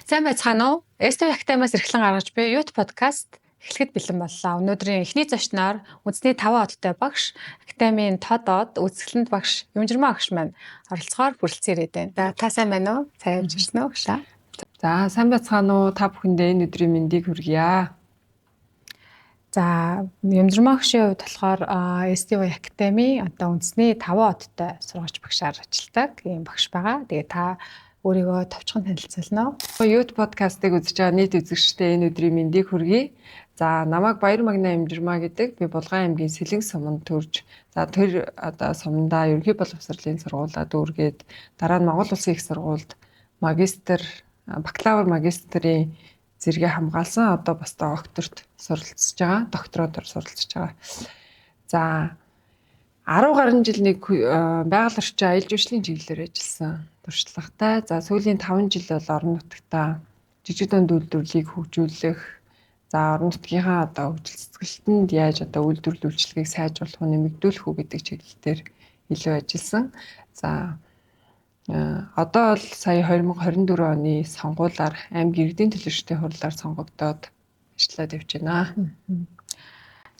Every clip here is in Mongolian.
Сайн байцгаана уу? Эстив Актамаас эрхлэн гаргаж буй YouTube подкаст эхлэхэд бэлэн боллоо. Өнөөдрийн эхний зочноор үндэсний 5 одтой багш, Актамийн тодод үзэсгэлэнт багш Юмжирмаа багш маань оролцохоор хүрэлцээрээд байна. Та сайн байна уу? Сайн явж ирсэн үү багшаа? За сайн байцгаана уу? Та бүхэндээ энэ өдрийн мэндийг хүргье. За Юмжирмаа багшийн хувьд болохоор STV Актами одоо үндэсний 5 одтой сургагч багшаар ажилладаг ийм багш байгаа. Тэгээ та өөрийгөө товчхон танилцуулна уу? YouTube подкастыг үзэж байгаа нийт үзэгчдээ энэ өдрийн мэндийг хүргэе. За намайг Баяр Магна Юмжирмаа гэдэг. Би Булган аймгийн Сэлэнг суманд төрж, тэр одоо сумдаа ерөнхий боловсролын сургуулиуд дүүргээд дараа нь Монгол Улсын их сургуульд бакалавр магистрийн зэрэгээ хамгаалсан. Одоо бас докторт суралцж байгаа. Доктороор суралцж байгаа. За 10 гаруй жил нэг байгаль орчин аялал жуулчлалын чиглэлээр ажилласан туршлагатай. За сүүлийн 5 жил бол орон нутгатаа жижиг дунд үйлдвэрлэлийг хөгжүүлэх, за орон нутгийнхаа одоо хөгжил цэцгэлтэнд яаж одоо үйлдвэрлэл үйлчлэгийг сайжруулах, нэмэгдүүлэх үү гэдэг чиглэлээр илүү ажилласан. За одоо бол сая 2024 оны сонгуулиар аймгийн иргэдийн төлөөлөлтийн хурлаар сонгогдоод ажиллаад явж байна.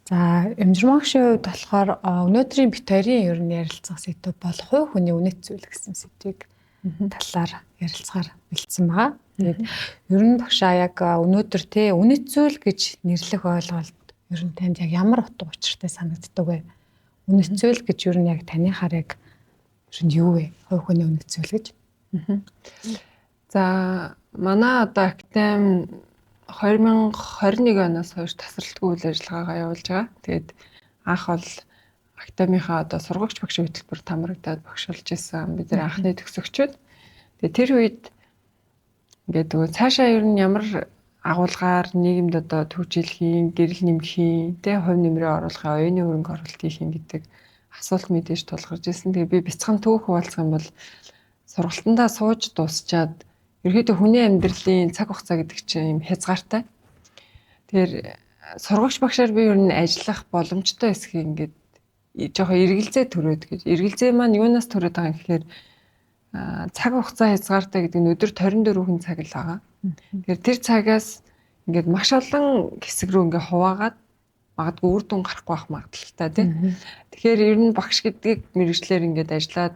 За Юмжирмаа багшийн хувьд болохоор өнөөдрийн бит хоёрын ер нь ярилцах сэдв бол хувь хүний үнэт зүйл гэсэн сэдвийг талаар ярилцахаар бэлдсэн байгаа. Тэгээд ер нь багшаа яг өнөөдөр үнэт зүйл гэж нэрлэх ойлголт ер нь танд яг ямар утга учиртай санагддаг вэ? Үнэт зүйл гэж ер нь яг таныхаар яг ер нь юу вэ? Хувь хүний үнэт зүйл гэж. За манай одоо Актам 2021 оноос хойш тасралтгүй үйл ажиллагаагаа явуулж байгаа. Тэгээд анх бол Актамынхаа одоо сургагч багшийн хөтөлбөр тамрагдаад багшилж исэн. Бид нэр анхны төгсөгчүүд. Тэгээд тэр үед ингээд цаашаа ер нь ямар агуулгаар нийгэмд одоо төвчилхийн, гэрэл нэмхийн, хувь нэмрээ оруулахын, оюуны хөрөнгө оруулалт хийх гэдэг асуулт мэдээж тулгарч ирсэн. Тэгээд би бяцхан түүх хуваалцах юм бол сургалтандаа сууж дуусчаад ерөөдөө хүний амьдралын цаг хугацаа гэдэг чинь юм хязгаартай. Тэгэхээр сургагч багшаар би ер нь ажиллах боломжтой эсхийг ингээд жоохон эргэлзээ төрөөд гэж. Эргэлзээ маань юунаас төрөөд байгаа юм гэхээр цаг хугацаа хязгаартай гэдэг нь өдөрт 24 цаг л байгаа. Тэгэхээр тэр цагаас ингээд маш олон хэсэг рүү ингээд хуваагаад магадгүй үр дүн гарахгүй байх магадлалтай тийм. Тэгэхээр ер нь багш гэдгийг мэргэжлэр ингээд ажиллаад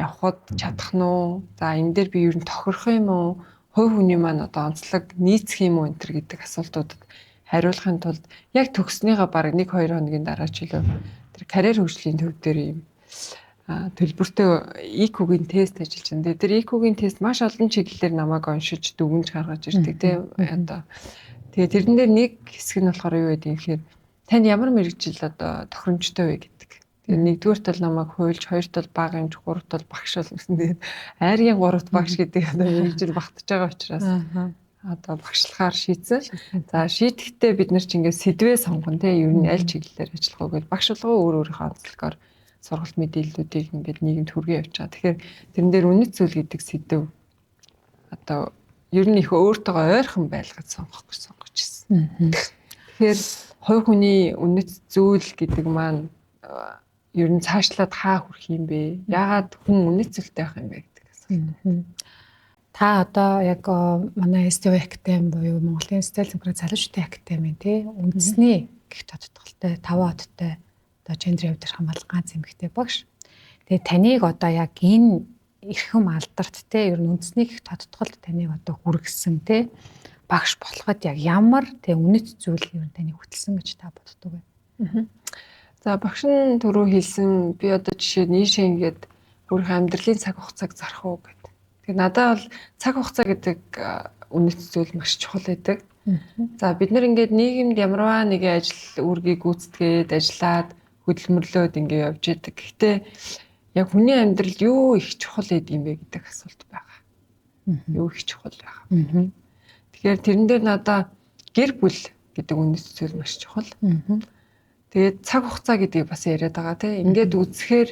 явхад чадах нь уу? За энэ дээр би ер нь тохирох юм уу? Хувь хүний маань одоо онцлог нийцэх юм уу энэ төр гэдэг асуултуудад хариулахын тулд яг төгснөөгөө бараг 1-2 хоногийн дараа ч илүү тэр карьер хөгжлийн төв дээр юм төлбөртэй IQ-гийн тест ажиллаж байна. Тэр IQ-гийн тест маш олон чиглэлээр намайг уншиж дүгнж гаргаж ирдэг тийм. Одоо тэгээ тэрэн дээр нэг хэсэг нь болохоор юу гэдэг юм гэхээр танд ямар мэргэжил одоо тохиромжтой вэ гэдэг. Тэгээ нэгдүгээр тал намайг хуульч, хоёр тал баг юмж, гурав тал багш болно гэсэн. Тэгээд айргийн гуравт багш гэдэг одоо мэргэжил багтаж байгаа учраас одоо багшлахаар шийдсэн. За шийдэхдээ бид нар ч ингээд сэдвээ сонгоно те ер нь аль чиглэлээр ажиллах уу гэж багш болгоо өөр өөрийнхөө онцлогоор сургалт мэдээллүүдийг ингээд нийгэмд хүргэж явж байгаа. Тэгэхээр тэрэн дээр үнэт зүйл гэдэг сэдв одоо ер нь их өөртөөгөө ойрхон байлгаж сонгох гэж сонгож ирсэн. Тэгэхээр хувь хүний үнэт зүйл гэдэг маань ер нь цаашлаад хаа хүрэх юм бэ? Яагаад хүн үнэт зүйлтэй байх юм бэ гэдэг асуулт. Та одоо яг манай STV Актам буюу Монголын социал демократ залуучуудын Актамын үндэсний гих тодтголтой 5 одтой одоо гендерийн хувьд хамгаалах ганц эмэгтэй багш. Тэгээ таныг одоо яг энэ эрхэм алдарт ер нь үндэсний гих тодтголд таныг одоо хүргэсэн багш болоход яг ямар үнэт зүйл ер нь таныг хөтлсөн гэж та боддог вэ? За багш нь түрүү хэлсэн би одоо жишээ нийшээ ингээд өөрийнхөө амьдралын цаг хугацааг зарах уу гэдэг. Тэгээ надад бол цаг хугацаа гэдэг үнэт зүйл маш чухал байдаг. За бид нар ингээд нийгэмд ямарваа нэгэн ажил үүргийг гүйцэтгээд ажиллаад хөдөлмөрлөөд ингээд явж идэг. Гэхдээ яг хүний амьдралд юу их чухал юм бэ гэдэг асуулт байгаа. Юу их чухал байгаа. Тэгэхээр тэрэн дээр надад гэр бүл гэдэг үнэт зүйл маш чухал. Тэгээд цаг хугацаа гэдгийг бас яриад байгаа тийм. Ингээд үзэхээр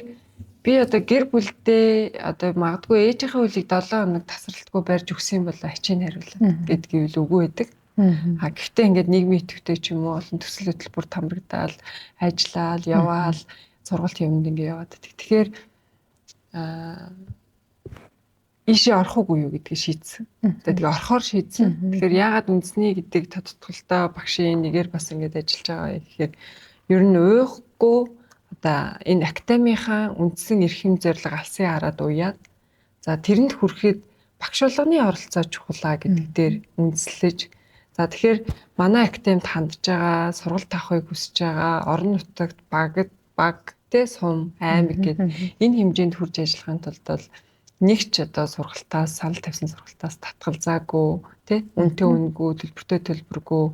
би одоо гэр бүлдээ одоо магадгүй ээжийнхээ үлийг 7 хоног тасралтгүй барьж өгсөн бол ачийн хариулна гэдгийг л үгүй байдаг. Гэхдээ ингээд нийгмийн идэвхтэй ч юм уу олон төсөл хөтөлбөр тамрагдаал, ажиллаал, яваал, сургалт юмд ингээд яваад байдаг. Тэгэхээр ийшээ орох уугүй юу гэдгийг шийдсэн. Тэгээ орохоор шийдсэн. Тэгэхээр яагаад үндэсний гэдэг тодтголтой багшийн нэгээр бас ингэж ажиллаж байгаа вэ гэхээр ер нь уйхгүй одоо энэ академийнхаа үндсэн эрхэм зорилго алсын хараад уяад за тэрэнд хүрэхэд багш болгоны оролцоо чухлаа гэдэг дээр үндэслэж за тэгэхээр манай академид хандж байгаа сургалт авахыг хүсэж байгаа орон нутагт баг тэ сум аймаг гэдэг энэ хэмжээнд хүрч ажиллахын тулд бол нэг ч одоо сургалтаас санал тавьсан сургалтаас татгалзаагүй тий үнэтэй үнэгүй төлбөртэй төлбөргүй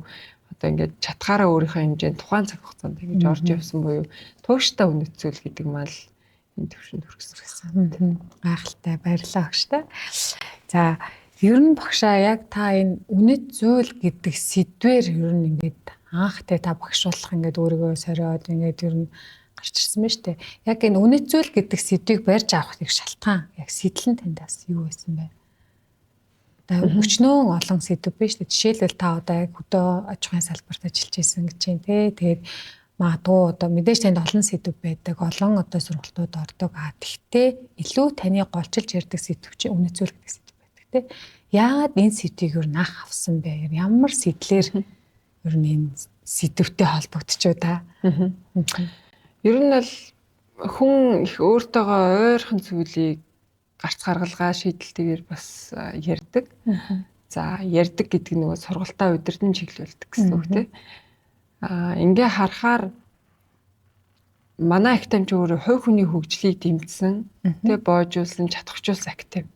одоо ингээд чатгаараа өөрийнхөө хэмжээнд тухайн цаг хугацаанд ингэж орж явсан буюу тууштай үнэцүүл гэдэг мал энэ төвшөнд хүргэсэн. Гайхалтай баярлалаа багштай. За ер нь багшаа яг та энэ үнэт зүйл гэдэг сэдвээр ер нь ингээд анх тэ та багш болох ингээд өөрийгөө сориод ингээд ер нь гарч ирсэн байна шүү дээ. Яг энэ үнэт зүйл гэдэг сэдвийг барьж авах их шалтгаан яг сэтлэн таньдаас юу байсан бэ? Одоо өчнөө олон сэдв биш үү? Жишээлбэл та одоо яг хөдөө аж ахуйн салбарт ажиллаж байсан гэж байна те. Тэгээд магадгүй одоо мэдээж танд олон сэдв байдаг, олон одоо сургалтууд ордог. Тэгтээ илүү таны голчилж ярьдаг сэдв чинь үнэт зүйл гэдэг сэдв байдаг те. Яагаад энэ сэдвийг юу нах авсан бэ? Ямар сэтлэр ер нь энэ сэдвтэй холбогдчихв та? Ер нь бол хүн их өөртөөгөө ойрхон зүйлийг гарц гаргалгаа шийдэлтэйгээр бас ярьдаг. За ярьдаг гэдэг нь нөгөө сургалтаа удирдан чиглүүлдэг гэсэн үг тийм. Ингээ харахаар манай академи ч өөрөө хувь хүний хөгжлийг дэмжсэн, тэг боожуулсан, чадахжуулсан академи.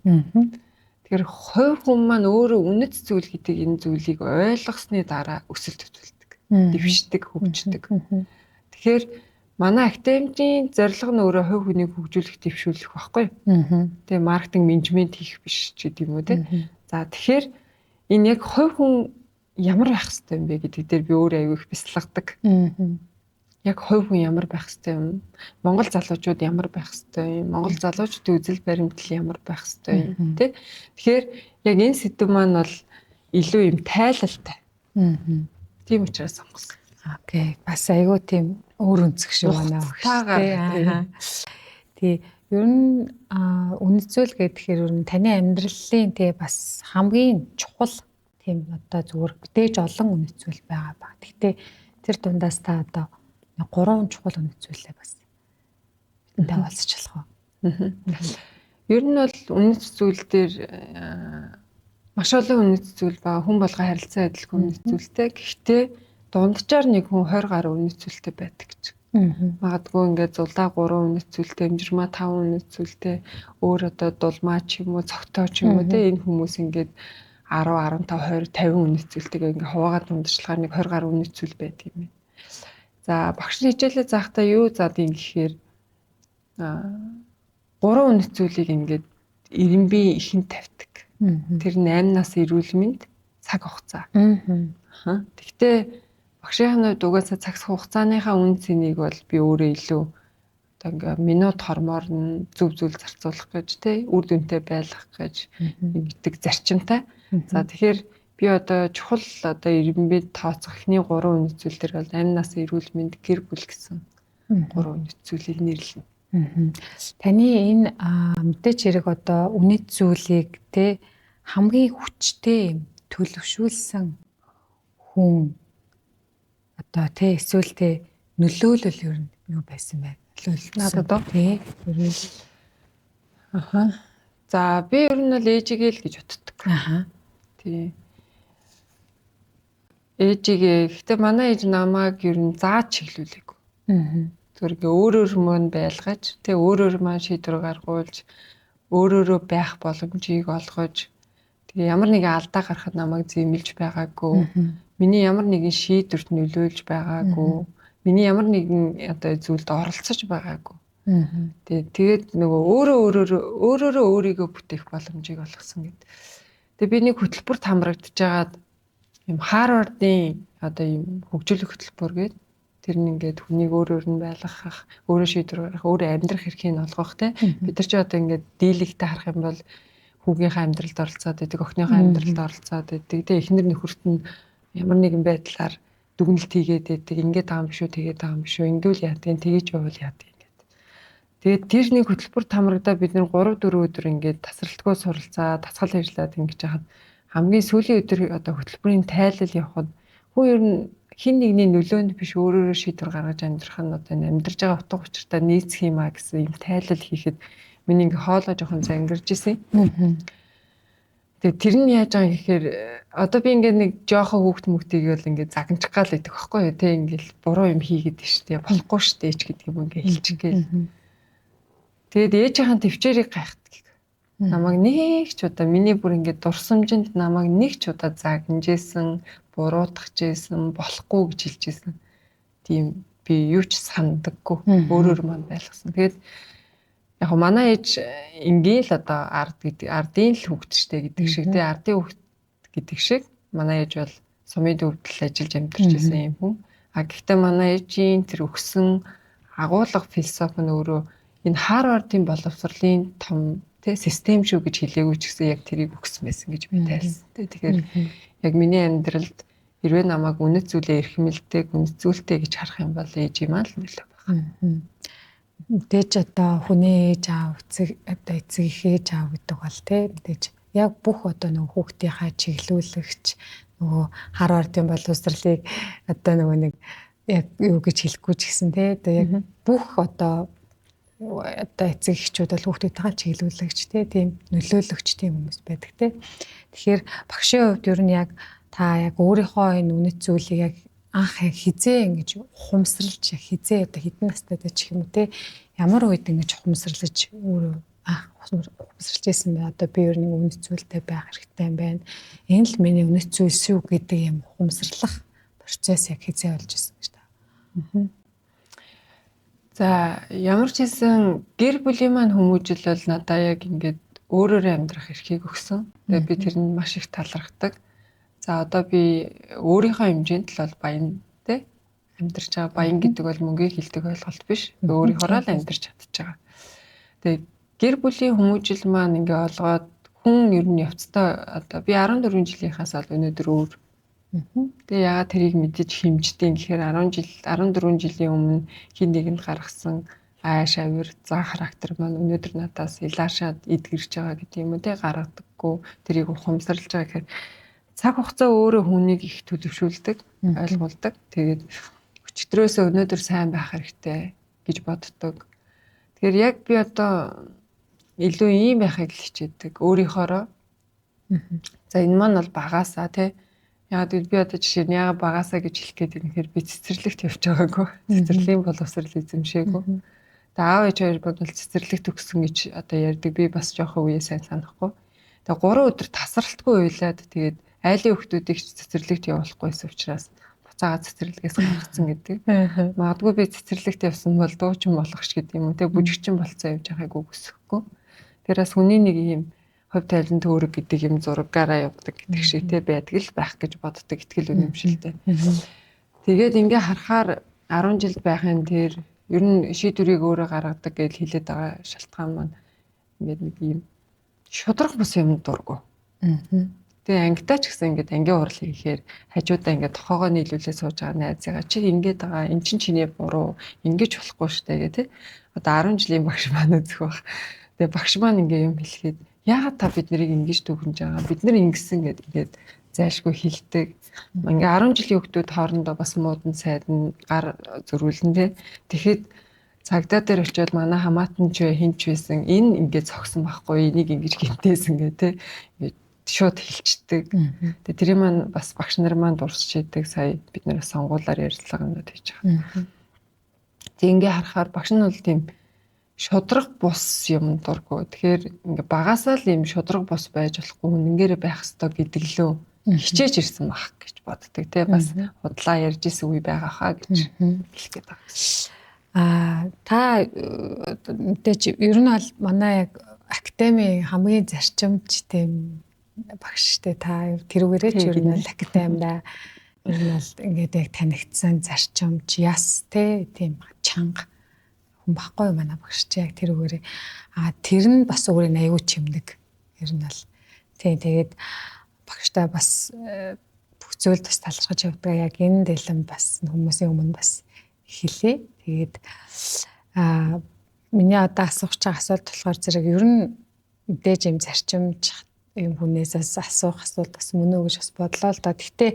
Тэгэхээр хувь хүн маань өөрөө үнэт зүйл гэдэг энэ зүйлийг ойлгосны дараа өсөлт төвлөдөг, дэвшдэг, хөгждөг. Тэгэхээр манай академийн зорилго нь өөрөө хувь хүнийг хөгжүүлэх, дэвшүүлэх байхгүй. Тэгээ маркетинг менежмент хийх биш ч гэдэм үү те. За тэгэхээр энэ яг хувь хүн ямар байх хэрэгтэй юм бэ гэдэг дээр би өөрөө аягүй их бяцлагдаг. Яг хувь хүн ямар байх хэрэгтэй юм? Монгол залуучууд ямар байх хэрэгтэй юм? Монгол залуучуудын үзэл баримтлал ямар байх хэрэгтэй юм те. Тэгэхээр яг энэ сэдв маань бол илүү юм тайлалтай. Тийм учраас сонгосон. Окей. Бас айгүй тийм өөр өнцөг шиг байна аа. Тий. Ер нь үнэт зүйл гэхээр ер нь таны амьдралын тий бас хамгийн чухал тийм одоо зүгээр мэдээж олон үнэт зүйл байгаа ба. Гэхдээ тэр дундаас та одоо 3 чухал үнэт зүйлээ бас бидэнтэй хуваалцах болох уу? Ер нь бол үнэт зүйл дээр маш олон үнэт зүйл ба хүн болгоо харилцаа адилгүй үнэт зүйлтэй. Гэхдээ дунджаар нэг хүн 20 гаруй үнэт зүйлтэй байдаг гэж. Магадгүй ингээд зулаа 3 үнэт зүйлтэй, амжирмаа 5 үнэт зүйлтэй, өөр одоо дулмаа ч юм уу, цогтоо ч юм уу те энэ хүмүүс ингээд 10, 15, 20, 50 үнэт зүйлтэйгээ ингээд хуваагаад дундчлагаар нэг 20 гаруй үнэт зүйл байдаг юм. За багш нь хичээлээ заахтаа юу заадیں гэхээр 3 үнэт зүйлийг ингээд ирэмби ихэнд тавьдаг. Тэр 8-наас эрүүл мэнд цаг хугацаа. Тэгтээ багшийн хувьд угаасаа цагс хугацааныхаа үн цэнийг бол би өөрөө илүү одоо ингээ минут хормоор нь зөв зүйл зарцуулах гэж те үр дүнтэй байлгах гэж ингэдэг зарчимтай. За тэгэхээр би одоо чухал одоо ирэмбэд тооцох эхний 3 үнэт зүйл төр бол амнаас эрүүл мэнд гэр бүл гэсэн 3 үнэт зүйлийг нэрлэнэ. Таны энэ мэдээч хэрэг одоо үнэт зүйлийг те хамгийн хүчтэй төлөвшүүлсэн хүн одоо тий эсвэл тий нөлөөлөл ер нь юу байсан бэ? Надад одоо тий ер нь За би ер нь л ээжигээ л гэж боддог. Тий. Ээжигээ гэхдээ манай ээж намайг ер нь зааж чиглүүлээгүй. Зүргээ өөрөөр мөн байлгаж, тий өөрөөр маань шийдвэр гаргуулж, өөрөөрөө байх боломжийг олгож, тэгээ ямар нэгэн алдаа гарахад намайг зэмлэж байгаагүй. Миний ямар нэгэн шийдвэрт нөлөөлж байгаагүй. Миний ямар нэгэн одоо зүйлд оролцож байгаагүй. Тэгээд нөгөө өөрөөрөө өөрийгөө бүтээх боломжийг олгосон гэдэг. Тэгээд би нэг хөтөлбөрт хамрагдж байгаад юм Харвардын одоо юм хөгжүүлэх хөтөлбөр гэдэг тэр нь ингээд хүнийг өөрөөр нь байлгах, өөрөө шийдвэр гаргах, өөрөө амьдрах эрхийг олгох те. Бид нар ч одоо ингээд дийлэгтэй харах юм бол хүүгийнхээ амьдралд оролцоод байдаг, охиныхоо амьдралд оролцоод байдаг. Тэгээд эхнэр нөхөрт нь ямар нэгэн байдлаар дүгнэлт хийгээд байдаг. Ингээд байгаа юм биш үү, тэгээд байгаа юм биш үү, ингүүл яадаг, тэгэж явал яадаг ингээд. Тэгээд тэр нэг хөтөлбөр тамрагдаа бид нэр 3 4 өдөр ингээд тасралтгүй суралцаа, дасгал ажиллаад ингэж яхад хамгийн сүүлийн өдөр одоо хөтөлбөрийн тайлал явахад хүн ер нь хин нэгний нөлөөнд биш өөрөөрөө шийдвэр гаргаж амьдрах нь одоо амьдарч байгаа утга учиртай нийцэх юм а гэсэн юм тайлал хийхэд миний ингээ хоолоо жоохон зангирж исэн. Тэгээд тэр нь яаж байгаа юм гэхээр одоо би ингээ нэг жоохон хүүхд мөхтийг бол ингээ загнчих гал идэх байхгүй юу те ингээл буруу юм хийгээд штэ болохгүй штэ ч гэдэг юм ингээ хэлчих гээл. Тэгээд ээжийнхэн төвчээрийг гайхдаг. Намайг нэг ч удаа миний бүр ингээ дурсамжинд намайг нэг ч удаа загнажсэн, буруутгажсэн, болохгүй гэж хэлжсэн. Тийм би юу ч сандаггүй өөрөөр маань байлгасан. Тэгээд яг манай ээж ингээл одоо ардын л хүүхэд штэ гэдэг шиг тий ардын хүүхэд гэдэг шиг манай ээж бол сумын төвдөл ажиллаж амьдарч байсан юм хүн. А гэхдээ манай ээжийн тэр өгсөн агуулга философи нь өөрөө энэ Харвардын боловсролын том тий систем шүү гэж хэлээгүй ч гэсэн яг тэрийг өгсөн байсан гэж би тайлсан. Тэгэхээр яг миний амьдралд хэрвээ намайг үнэт зүйлээ эрхэмэлдэг, үнэт зүйлтэй гэж харах юм бол ээж юм аа л нөлөө байна. Мэдээж одоо хүний ээж аав одоо эцэг их ээж аав гэдэг бол тий мэдээж яг бүх одоо нөгөө хүүхдийнхаа чиглүүлэгч нөгөө Харвардын боловсролыг одоо нөгөө нэг яг юу гэж хэлэхгүй ч гэсэн тий одоо яг бүх одоо эцэг эхчүүд бол хүүхдүүдтэйгээ чиглүүлэгч тийм нөлөөлөгч тийм хүмүүс байдаг тий. Тэгэхээр багшийн хувьд ер нь яг та яг өөрийнхөө энэ үнэт зүйлийг яг анх хизээ ингэж ухамсарлаж хизээ одоо хэдэн настайд ч юм уу те ямар үед ингэж ухамсарлаж өөрөө ухамсарлаж байсан бэ одоо би ер нь үнэт зүйлтэй байх хэрэгтэй юм байна. Энэ л миний үнэт зүйл шүү гэдэг юм ухамсарлах процесс яг хизээ болж исэн гэж та. За ямар ч хэлсэн гэр бүлийн маань хүмүүжил бол надаа яг ингээд өөрөөрөө амьдрах эрхийг өгсөн. Тэгээ би тэр нь маш их талархдаг. За одоо би өөрийнхөө хэмжээнд л бол баян тий амьдарч байгаа. Баян гэдэг бол мөнгөийг хэлдэг ойлголт биш. Өөрийнхоороо л амьдарч чадчих байгаа. Тэгээ гэр бүлийн хүмүүжил маань ингээ олгоод хүн ер нь явцдаа одоо би 14 жилийнхаас ол өнөөдөр өөр. Тэгээ яагаад тэрийг мэдэж хэмждэг гэхээр 14 жилийн өмнө хин нэгэнд гаргасан айш авир зан характер маань өнөөдөр надаас илаашаад эдгэрч байгаа гэдэг юм уу тий гаргадаггүй тэрийг ухамсарлаж байгаа гэхээр цаг хугацаа өөрөө хүнийг их төлөвшүүлдэг, ойлгуулдаг. Тэгээд өчигдрөөсөө өнөөдөр сайн байх хэрэгтэй гэж боддог. Тэгэхээр яг би одоо илүү ийм байхыг хичээдэг өөрийнхоороо. За энэ маань бол багаасаа тий. Яг би одоо жишээ нь яагаад багаасаа гэж хэлэх гээд юм хэрэг би цэцэрлэгт явж байгаагүй. Цэцэрлийн боловсрол эзэмшээгүй. Тэгээд аав ээж хоёр бол цэцэрлэгт өгсөн гэж одоо ярьдаг. Би бас жоохон үе сайн санахгүй. Тэгээд 3 өдөр тасралтгүй уйлаад тэгээд айлын хүмүүсийг цэцэрлэгт явуулахгүйсэн учраас буцаага цэцэрлэгээс гаргацсан гэдэг. Магадгүй би цэцэрлэгт явсан бол дуучин болох ч гэдэг юм уу те бүжигчин болцоо явж байгааг үгүйсэхгүй. Тэрээс хүний нэг юм хувь тайлан төөрөг гэдэг юм зурагаараа явдаг гэдэг шиг те байдаг л байх гэж боддог итгэл үнэмшилтэй. Тэгээд ингээ харахаар 10 жил байхын тэр ер нь шийдвэрийг өөрөө гаргадаг гэж хэлээд байгаа шалтгаан маань ингээд нэг юм шудрах бус юм дургу. Тэгээ ангидаа ч гэсэн ингээд ангийн урал хийхээр хажуудаа ингээд тохоогоо нийлүүлээ сууж байгаа найзыгаа чи ингээд байгаа эн чин чиний буруу ингэж болохгүй штэ гэх тээ. Одоо 10 жилийн багш маань үзэх баг. Тэгээ багш маань ингээд юм хэлэхэд яагаад та бид нарыг ингэж дүгнэж байгаа бид нар ингэсэн ингээд зайлшгүй хэлдэг. Ингээ 10 жилийн хүүхдүүд хоорондоо бас муудан сайдан гар зөрүүлэн тээ. Тэгэхэд цагдаа дээр очиод манай хамаатан ч хинч байсан энэ ингээд цогсон байхгүй энийг ингэж гинтээсэн гэ тээ. Ингээд шууд хэлцдэг. Тэгээ тэрийг маань бас багш нар маань дурсч идэг сая бид нэр сонгуулаар ярилцлаганд хийж байгаа. Тэг ингээ харахаар багш нь бол тийм шудраг бус юм дурггүй. Тэгэхээр ингээ багасаа л юм шудраг бус байж болохгүй үнэнгээрээ байх ёстой гэдэг лөө хичээж ирсэн баг гэж боддог. Тэ бас худлаа ярьж исэн үе байгаа хаа гэж хэлгээд байгаа. Та мэдээж ер нь бол манай яг академи хамгийн зарчимч тийм багш штэ та тэрүүгээрээ ч ер нь бол академида ер нь бол ингээд яг танигдсан зарчимч яс те тийм чанга хүн баггүй манай багш чи яг тэрүүгээрээ тэр нь бас өөрийн аюу чимдэг ер нь бол тийм тэгээд багштай бас бүх зүйл бас талархаж явдаг яг энэ дэлгэм бас хүмүүсийн өмнө бас хэлээ тэгээд миний одоо асуух чаг асуулт болохоор зэрэг ер нь мэдээж юм зарчимч юм хүнээсээс асуух асуулт бас мөн үү гэж бас бодлоо л да. Гэхдээ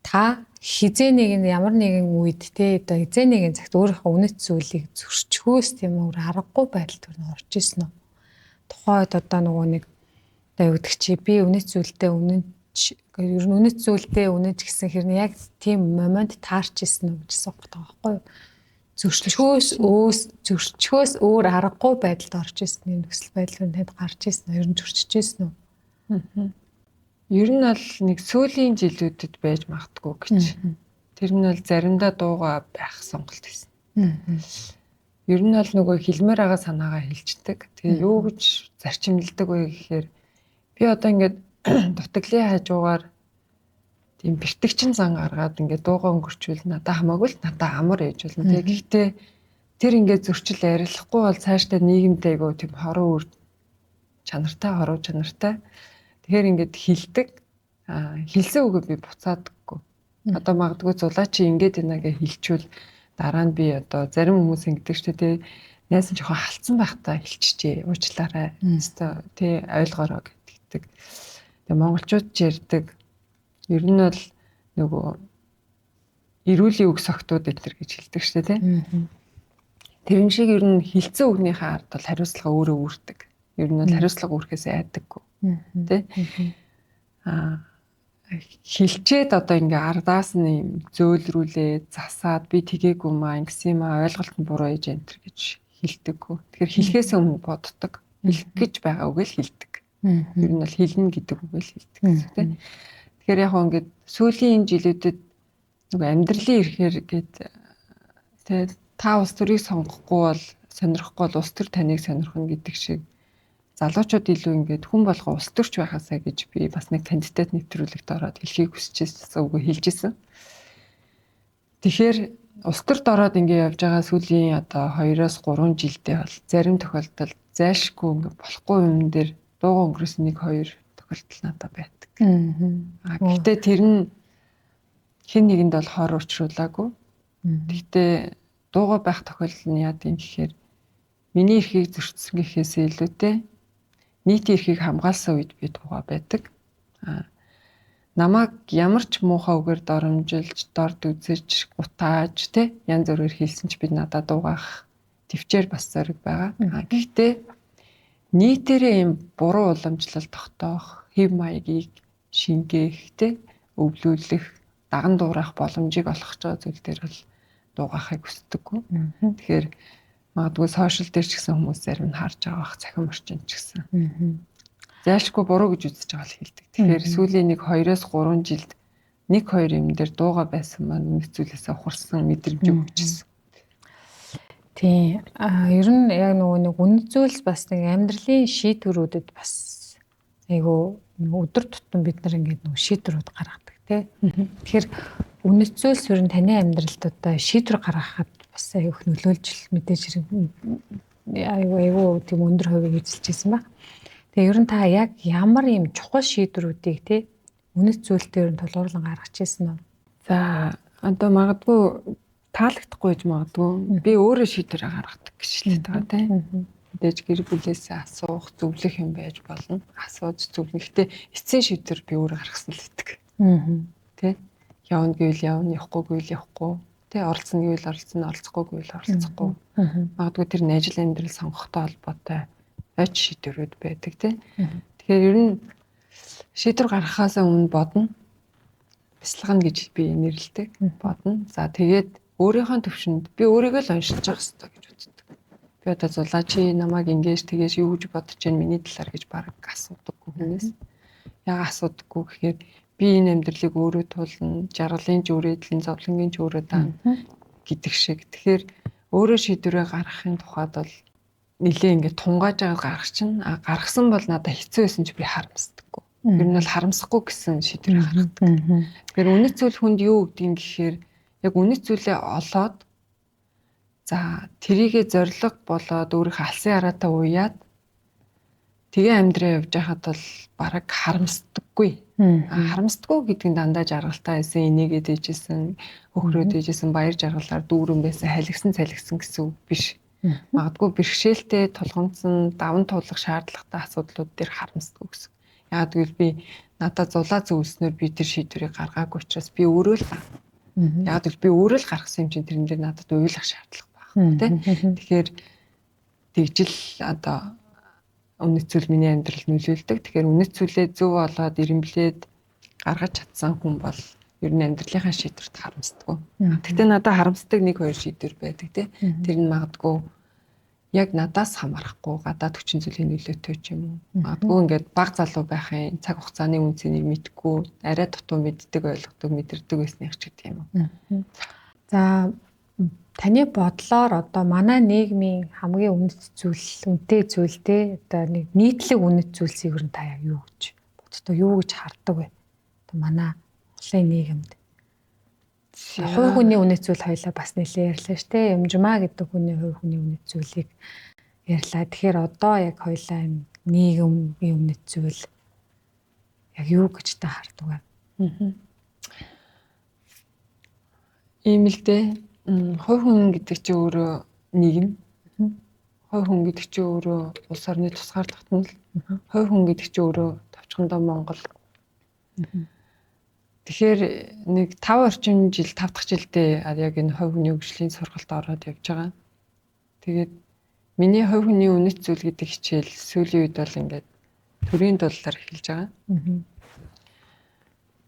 та хизээ нэг ямар нэгэн үед те одоо хизээ нэгэн цагт өөрийнхөө үнэт зүйлийг зөрчгөөс тийм өөр аргагүй байдал төрн орж исэн үү? Тухайд одоо нөгөө нэг одоо юу гэдэг чи би үнэт зүйлдээ ер нь үнэт зүйлдээ үнэж гэсэн хэрнээ яг тийм момент таарч исэн үү гэж асуух гэдэг байхгүй юу? Зөрчгөөс өөр аргагүй байдалд орж исэн юм нөхцөл байдал нь танд гарч исэн үү? Ер нь зөрчиж исэн үү? Ер нь бол нэг сүүлийн жилүүдэд байж магадгүй гэж. Тэр нь бол заримдаа дууга байх сонголт гэсэн. Ер нь бол нөгөө хэлмээр байгаа санаагаа хэлждэг. Тэгээ юу гэж зарчимлдаг вэ гэхээр би одоо ингээд дутагдлын хажуугаар тийм бэртгчин зан гаргаад ингээд дууга өнгөрчүүл надаа хамаагүй л надаа амар ээж болно. Тэгээ гэхдээ тэр ингээд зөрчил арилахгүй бол цаашдаа нийгэмдээ айгу тийм хоруу чанартай. Тэгэхээр ингээд хилдэг. Хилсэн үгээ би буцаадаггүй. Одоо магадгүй зулаа чи ингээд байна гэж хилчүүл дараа нь би одоо зарим хүмүүс ингэдэг ч тий найз нь жоохон халтсан байхдаа хилчижээ. Уучлаарай. Өстой тий ойлгоорой гэдэг. Тэгээ монголчууд ч ярьдаг. Ер нь бол нөгөө эрүүлийн үг согтууд энэ гэж хэлдэг шүү дээ тий. Тэрэн шиг ер нь хилцэн үгнийхээ ард бол хариуцлага өөрөө үүрдэг. Ер нь бол хариуцлага үүрхээс айдаггүй. Тэ? Хилчээд одоо ингээ ардаас нь юм зөөлрүүлээ засаад би тгээгүй маа ингэсэн юм аа ойлголт нь буруу ээж энэ гэж хэлдэггүй. Тэгэхээр хэлхээс өмнө боддог. Хэлэх гэж байгаа үг л хэлдэг. Ер нь бол хэлнэ гэдэг үг л хэлдэг гэсэн тэ. Тэгэхээр яг хөө ингээд сүүлийн жилүүдэд нөгөө амьдралын ирэхээр гээд тэ та улс төрийг сонгохгүй бол сонирхгүй бол улс төр таныг сонирхно гэдэг шиг залуучууд илүү ингээд хүн болго улс төрч байхасаа гэж би бас нэг кандидат нэвтрүүлэгт ороод хэлхийг хүсчихсэн үгүй хэлжсэн. Тэгэхээр улс төрт ороод ингээд явж байгаа сүүлийн одоо 2-3 жилдээ бол зарим тохиолдолд зайлшгүй ингээд болохгүй юм дээр дууга өнгөрөөс 1-2 тохиолдол надад байдаг. Гэхдээ тэр нь хэн нэгэнд бол хор учруулаагүй. Гэхдээ дууга байх тохиолдол нь яа гэм гэхээр миний эрхийг зөрчсөн гэхээс илүүтэй нийтийн эрхийг хамгаалсан үед би дууга байдаг. Намайг ямар ч муухай үгээр доромжилж, дорд үзэж, гутааж тэ янз бүрээр хэлсэн ч би надад дуугах төвчээр бас зориг байгаа. Гэхдээ нийтээрээ юм буруу уламжлал тогтоох, хэв маягийг шингээх тэ өвлүүлэх, даган дуурайх боломжийг олгож байгаа зүйл дээр бол дуугахыг хүсдэггүй. Тэгэхээр магадгүй сошиал дээр ч гэсэн хүмүүс зарим нь харж байгаа бах цахим орчин ч гэсэн. Зайлшгүй буруу гэж үзэж байгаа л хэлдэг. Тэгэхээр сүүлийн 1-2-3 жилд 1-2 юм дээр дууга байсан маань нөхцөлөөс ухарсан мэдрэмж өгчсэн. Тийм. Ер нь яг нэг үнэт зүйлс бас нэг амьдралын шийдвэрүүдэд бас айгу өдөр тутам бид нар ингээд нэг шийдвэрүүд гаргадаг тий. Тэгэхээр үнэт зүйлс ер нь таны амьдралд одоо шийдвэр гаргахад бас аюух нөлөөлж мэдээж хэрэг аюу тийм өндөр хувийг эзэлж ирсэн ба. Тэгээ ер нь та яг ямар юм чухал шийдвэрүүдийг тий үнэт зүйлтэй ер нь тулгуурлан гаргаж ирсэн үү? За одоо магадгүй таалагдахгүй гэж магадгүй би өөрөө шийдвэрээ гаргадаг гэж хэлээд байгаа тий. Мэдээж гэр бүлээсээ асуух зөвлөх юм байж болно. Асууж зөвлөх. Гэтэ эцсийн шийдвэр би өөрөө гаргасан л гэдэг. Тий. Явна гэвэл явна, явахгүй гэвэл явахгүй. Оролцсон гэвэл оролцсон, оролцохгүй гэвэл оролцохгүй. Магадгүй тэр нь ажил амьдрал сонгохтой холбоотой оч шийдвэрүүд байдаг тий. Тэгэхээр ер нь шийдвэр гаргахаас өмнө бодно. Бяцлагна гэж би нэрлэдэг. Бодно. За тэгээд өөрийнхөө төвшөнд би өөрийгөө л уншиж явах хэрэгтэй гэж үздэг. Би одоо зулаа чи намайг ингэж тэгээс юу гэж бодож байна миний талаар гэж баг асуудаггүй хүнээс. Яга асуудаггүй гэхээр би энэ амьдралыг өөрөө туулна, жаргалын ч өөрөө эдлийн зовлонгийн ч өөрөө даана гэдэг шиг. Тэгэхээр өөрөө шийдвэрээ гаргахын тухайд бол нэлээ ингээд тунгааж байгаа гаргах чинь гаргасан бол надад хэцүү байсан ч би харамсдаггүй. Ер нь бол харамсахгүй гэсэн шийдвэрээ гаргадаг. Тэгэхээр үнэт зүйл хүнд юу гэдгийг гэхээр яг үнэт зүйлээ олоод за тэрийгэ зориг болоод өөрийнхөө алсын хараатай уяад тэгээ амьдраа явж байхад бол бараг харамсдаггүй. Харамсдаггүй гэдэг нь дандаа жаргалтай байсан, инээгээд ээжсэн, хөхрөөд ээжсэн, баяр жаргалаар дүүрэн байсан, халигсан цалигсан гэсэн үг биш. Магадгүй бэрхшээлтэй тулгамдсан даван туулах шаардлагатай асуудлууд дээр харамсдаг гэсэн. Яг гэвэл би надад зулаа зөвлснөөр би тэр шийдвэрийг гаргаагүй учраас би өөрөө л яг л би өөрөө л гаргасан юм чинь тэрэн дээр надад уйлах шаардлага байхгүй тий. Тэгэхээр тэгжил одоо үнэт зүйл миний амьдралд нөлөөлдөг. Тэгэхээр үнэт зүйлээ зөв олоод ирэмблээд гаргаж чадсан хүн бол ер нь амьдралынхаа шийдвэрт харамсдаггүй. Гэхдээ надад харамсдаг 1-2 шийдвэр байдаг тий. Тэр нь магадгүй яг надаас хамаарахгүй гадаад хүчин зүйлийн нөлөөтэй ч юм уу. Магадгүй ингээд баг залуу байхын цаг хугацааны үнцнийг мэдгүй, арай дутуу мэддэг, ойлгодог, мэдэрдэг байсныг ч гэдэг юм уу. За таны бодлоор одоо манай нийгмийн хамгийн үнэт зүйл, үнэтэй зүйл те одоо нэг нийтлэг үнэт зүйлсийг ер нь та юу гэж боддог, юу гэж хардаг вэ? Одоо манай улсын нийгэмд хувь хүний үнэт зүйл хоёлаа бас нэлээд ярьлаа шүү дээ. Юмжмаа гэдэг хүний хувь хүний үнэт зүйлийг ярьлаа. Тэгэхээр одоо яг хоёлаа юм нийгмийн үнэт зүйл яг юу гэж та хардаг вэ? Ийм л дээ. Хувь хүн гэдэг чинь өөрөө нийгэм. Хувь хүн гэдэг чинь өөрөө улс орны тусгаар тогтнол. Хувь хүн гэдэг чинь өөрөө товчхондоо Монгол. Тэгэхээр нэг 5 орчим жил 5 дахь жилдээ яг энэ хувь хүний хөгжлийн сургалт ороод явж байгаа. Тэгээд миний хувь хүний үнэт зүйл гэдэг хичээл сүүлийн үед бол ингээд төрийн дулаар эхэлж байгаа.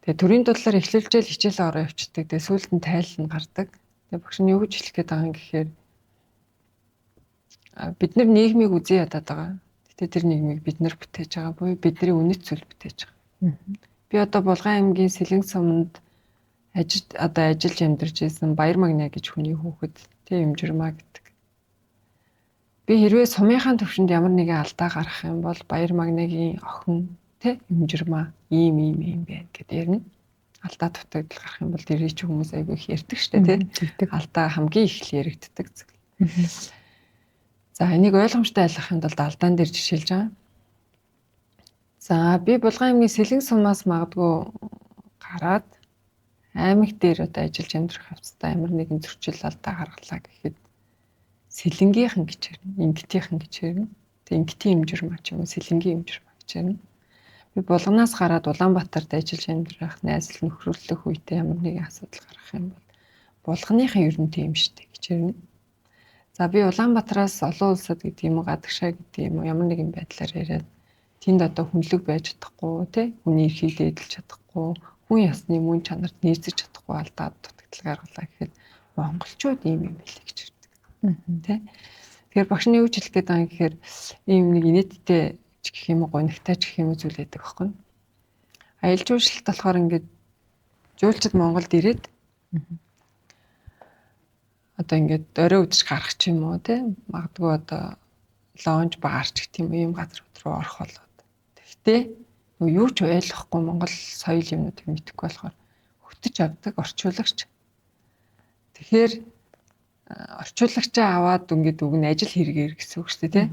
Тэгээд төрийн дулаар эхлүүлжэл хичээл ороо явчихдаг. Тэгээд сүүлд нь тайлал нь гардаг. Тэгээд багш нь юу гэж хэлэх гээд байгаа юм гэхээр бид нар нийгмийг үзий ядаад байгаа. Гэтэ тэр нийгмийг бид нар бүтээж байгаа буюу бидний үнэт зүйл бүтээж байгаа. Би одоо Булган аймгийн Сэлэнг суманд ажиллаж амьдарч байсан Баяр Магна гэж хүний хүүхэд тийм Юмжирмаа гэдэг. Би хэрвээ сумынхаа төвшөнд ямар нэгэн алдаа гаргах юм бол Баяр Магнагийн охин тийм Юмжирмаа ийм байна гэдээ ярина. Алдаа дутагдал гарах юм бол тэр чинь хүмүүс айгүй их ярьдаг штэ тийм. Алдаа хамгийн их л яригддаг зүйл. За энийг ойлгомжтой айлгахын тулд алдаан дээр жишээлж байгаа. За би Булган аймгийн Сэлэнг сумаас магадгүй гараад аймаг дээр одоо ажиллаж амьдрах хавцтай ямар нэгэн зөрчил алдаа гаргалаа гэхэд Сэлэнгийнхэн гэж ярина, Ингэтийнхэн гэж ярина. Тэг Ингэтийн Юмжирмаа ч юм уу Сэлэнгийн Юмжирмаа гэж ярина. Би Булганаас гараад Улаанбаатарт ажиллаж амьдрах найзал нөхрөлдөх үедээ ямар нэгэн асуудал гарах юм бол Булганыхан ер нь тийм штэ гэж ярина. За би Улаанбаатараас олон улсад гэдэг юм уу гадагшаа гэдэг юм уу ямар нэгэн байдлаар яриад тэнд одоо хүнлэг байж чадахгүй тий хүний эрхийг дээдэлж чадахгүй хүн ясны мөн чанарт нээцэж чадахгүй алдаад дутагдал гаргалаа гэхэд монголчууд ийм юм билээ гэж хэлдэг тий. Тэгэхээр багш нь юу ч хэлэх гээд байгаа юм гэхээр ийм нэг инээдтэй ч гэх юм уу гонигтай ч гэх юм уу зүйл байдаг байхгүй. Аялал жуулчлалт болохоор ингээд жуулчид Монголд ирээд одоо ингээд орой өдөж гарах ч юм уу тий магадгүй одоо лонж баарч гэх юм уу ийм газар руу орох болоод гэхдээ юу ч ойлгохгүй Монгол соёл юмнуудыг мэдэхгүй болохоор хөтөж авдаг орчуулагч. Тэгэхээр орчуулагчаа аваад ингээд үг нь ажил хэрэгээр гэсэн үг шүү дээ тий.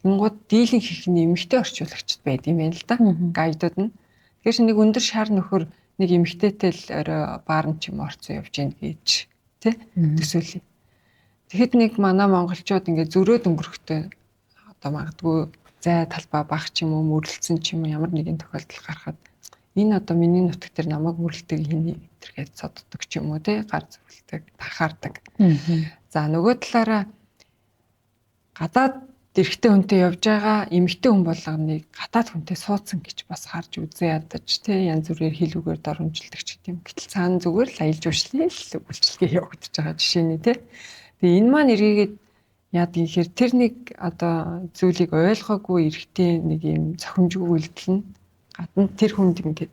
Тэгэнгუთ дийлэн хийх нь эмэгтэй орчуулагчд байд юм байна л да. Гайдууд нь. Тэгэхээр нэг өндөр шар нөхөр нэг эмэгтэйтэй л орой баарн ч юм орцсон явж гин гэж тий төсөөлье. Тэгэхэд нэг манай монголчууд ингээд зөрөөд өнгөрөхтэй одоо магадгүй зай талбай баг ч юм уу мөрлөлдсөн ч юм уу ямар нэгэн тохиолдол гарахад энэ одоо миний нутаг дээр намайг мөрлөдөг хиний тэргээд цоддог ч юм уу тий гар зөвлөдөг тахаардаг. За нөгөө талаараа гадаад эрэгтэй хүнтэй явж байгаа эмэгтэй хүн болгоныг гадаад хүнтэй суудсан гэж бас харж үзээ ядаж тий янз бүрээр хилүүгээр доромжилдаг ч гэдэм. Гэтэл цаана зүгээр л аялал жуулчлалын л үйлчлэгээ явагдаж байгаа жишээний тий. Тэгээ энэ маань эргээгээд яа гэхээр тэр нэг одоо зүйлийг ойлгоогүй эрэгтэй нэг юм цохимжгүй үйлдэл нь гадна тэр хүнд ингээд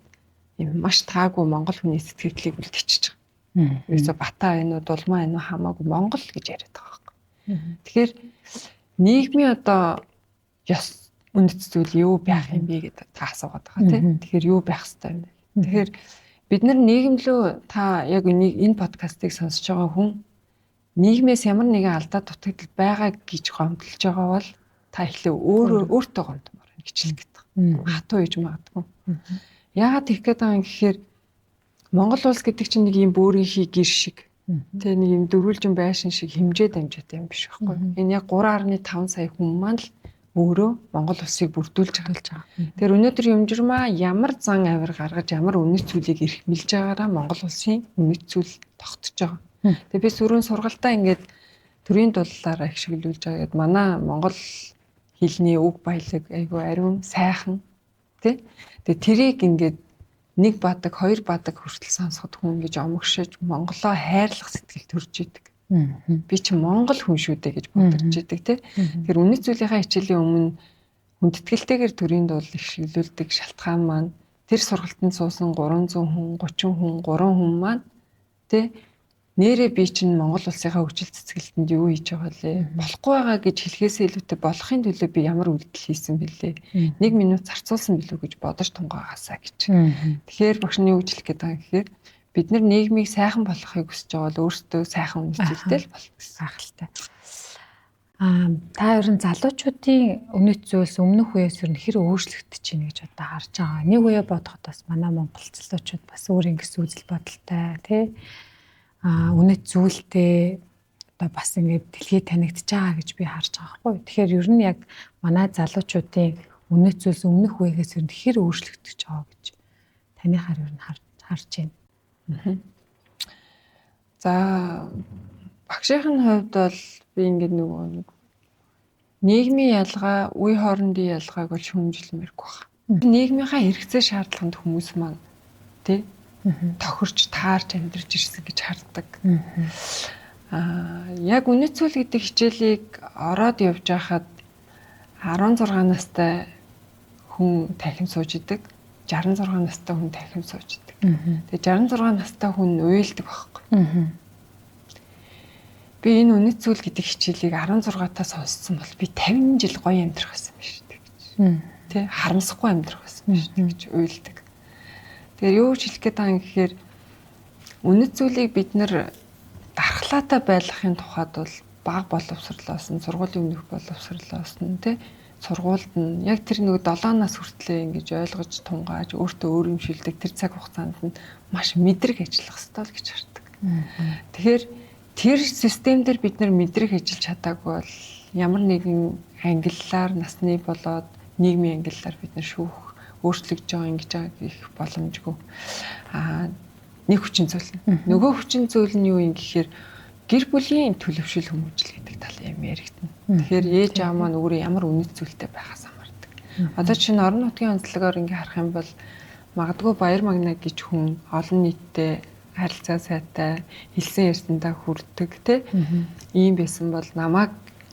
юм маш таагүй монгол хүний сэтгэлдлийг үлдчихэж байгаа. Ерөөсө бата энэ уу дулмаа энэ хамаагүй монгол гэж яриад байгаа байхгүй. Тэгэхээр нийгмийн одоо ёс үнэт зүйл юу байх юм бэ гэдэг та асуугаад байгаа тийм. Тэгэхээр юу байх ёстой юм бэ? Тэгэхээр бид нар нийгэмлөө та яг энэ подкастыг сонсож байгаа хүн нийгмээс ямар нэгэн алдаа дутагдал байгаа гэж гомдлож байгаа бол та эхлээ өөртөө гомдмоор байна гэж хэлэх гээд байна. Хатуу ээж магадгүй. Яагаад тэгэх гээд байгаа юм гэхээр Монгол улс гэдэг чинь нэг юм бөөрийнхий гэр шиг Тэгээ нэг юм дөрвөлжин байшин шиг хэмжээ дамжаатай юм биш байхгүй. Энэ яг 3.5 сая хүн маань л өөрөө Монгол улсыг бүрдүүлж байгаа. Тэгэхээр өнөөдөр Юмжирмаа ямар зан авир гаргаж ямар үнэт зүйлийг эрхмэлж байгаараа Монгол улсын үнэт зүйл тогтож байгаа. Тэгээ би сөрөн сургалтаа ингээд төрийн дуллаараа их шиглүүлж байгаа гэд манай Монгол хэлний үг баялаг айгүй ариун сайхан тий. Тэгээ тэрийг ингээд нэг бадаг, хоёр бадаг хүртэл сонсоход хүн ингэж омогшиж Монголоо хайрлах сэтгэл төрж идэг. Би чи Монгол хүн шүү дээ гэж бодож идэг тий. Тэгэхээр үнэт зүйлийнхаа хичээлийн өмнө хүндэтгэлтэйгээр төрийн дуул их шиглүүлдэг шалтгаан маань тэр сургалтанд суусан 300 хүн, 30 хүн, 3 хүн маань тий нэрээ би чинь Монгол улсынхаа хүчил цэцгэлтэнд юу хийж байгаа лээ? Болохгүй байгаа гэж хэлэхээсээ илүүтэй болохын төлөө би ямар үйлдэл хийсэн бэлээ? 1 минут зарцуулсан билүү гэж бодож тунгаагаасаа гэж. Тэгэхээр багш нь юу гэж хэлэх гээд байгаа гэхээр бид нар нийгмийг сайхан болгохыг хүсэж байгаа бол өөрсдөө сайхан үнэцэлтэй л болох гэсэн. Ахалтай. Та ерөн залуучуудын үнэт зүйлс өмнөх үеэс ер нь хэр өөрчлөгдөж байна гэж одоо харж байгаа. Нэг үе бодоход бас манай Монгол залуучууд бас өөр ингэс үзэл бодолтой тий. Үнэт зүйлтэй одоо бас ингээд дэлхийд танигдж байгаа гэж би харж байгаа хгүй. Тэгэхээр ер нь яг манай залуучуудын үнэт зүйлс өмнөх үеэс ер нь хэр өөрчлөгдөж байгаа гэж таны хар ер нь харж байна. За багшийн хувьд бол би ингээд нэг нийгмийн ялгаа, үе хоорондын ялгааг бол шүүмжилмээргүй байна. Нийгмийнхаа хэрэгцээ шаардлаганд хүмүүс маань тий тохирч таарч амьдарч ирсэн гэж хардаг. Яг үнэт зүйл гэдэг хичээлийг ороод явж байхад 16 настай хүн танхим сууж идэг, 66 настай хүн танхим сууж идэг. Тэгээ 66 настай хүн уйлдаг байхгүй. Би энэ үнэт зүйл гэдэг хичээлийг 16-таа сонссон бол би 50 жил гоё амьдрах байсан биш үү гэж. Тэ харамсахгүй амьдрах байсан биш үү гэж уйлдаг. Тэгэхээр юу ч хэлэх гээд байгаа юм гэхээр үнэт зүйлийг бид нар дархлаатай байлгахын тухайд бол бага боловсрлоос нь сургуулийн өмнөх боловсрлоос нь тий сургуульд нь яг тэр нэг 7 нас хүртлээр ингэж ойлгож тунгааж өөртөө өөрөмшүүлдэг тэр цаг хугацаанд нь маш мэдрэг ажиллах ёстой л гэж хардаг. Тэгэхээр тэр систем дээр бид нар мэдрэг ажиллаж чадаагүй бол ямар нэгэн ангиллаар насны болоод нийгмийн ангиллаар бид нар шүүх өөрчлөгдөж байгаа ингэж их боломжгүй. Нэг хүчин зүйл. Нөгөө хүчин зүйл нь юу юм гэхээр гэр бүлийн төлөвшил хүмүүжил гэдэг тал юм яригдана. Тэгэхээр ээж аав маань өөрөө ямар үнэт зүйлтэй байхаас хамаардаг. Одоо чинь орон нутгийн онцлогоор ингээ харах юм бол магадгүй баяр магнаа гэж хүн олон нийттэй харилцаа сайтай хэлсэн ярьсандаа хүрдэг те ийм байсан бол намайг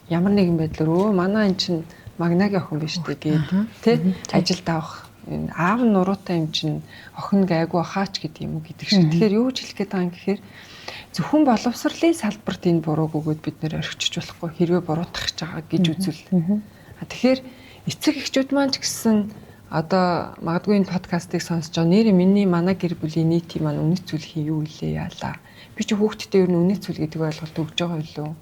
ямар нэгэн байдлаар манай эн чинь магнагийн охин биш үү гээд те ажилд авах аав нуруутай юм чинь охин гайгүй хаач гэдэг юм уу гэдэг шиг. Тэгэхээр юу ч хэлэх гээд байгаа юм гэхээр зөвхөн боловсролын салбарт энэ бурууг өгөөд бид нэр орхичиж болохгүй хэрвээ буруутгах гэж байгаа гэж үзвэл. Тэгэхээр эцэг эхчүүд маань ч гэсэн одоо магадгүй энэ подкастыг сонсож байгаа нэр миний манай гэр бүлийн нийтийн маань үнэт зүйлхийн юу илээ яалаа. Би ч хүүхдтэй ер нь үнэт зүйл гэдэг ойлголт өгж байгаа юу?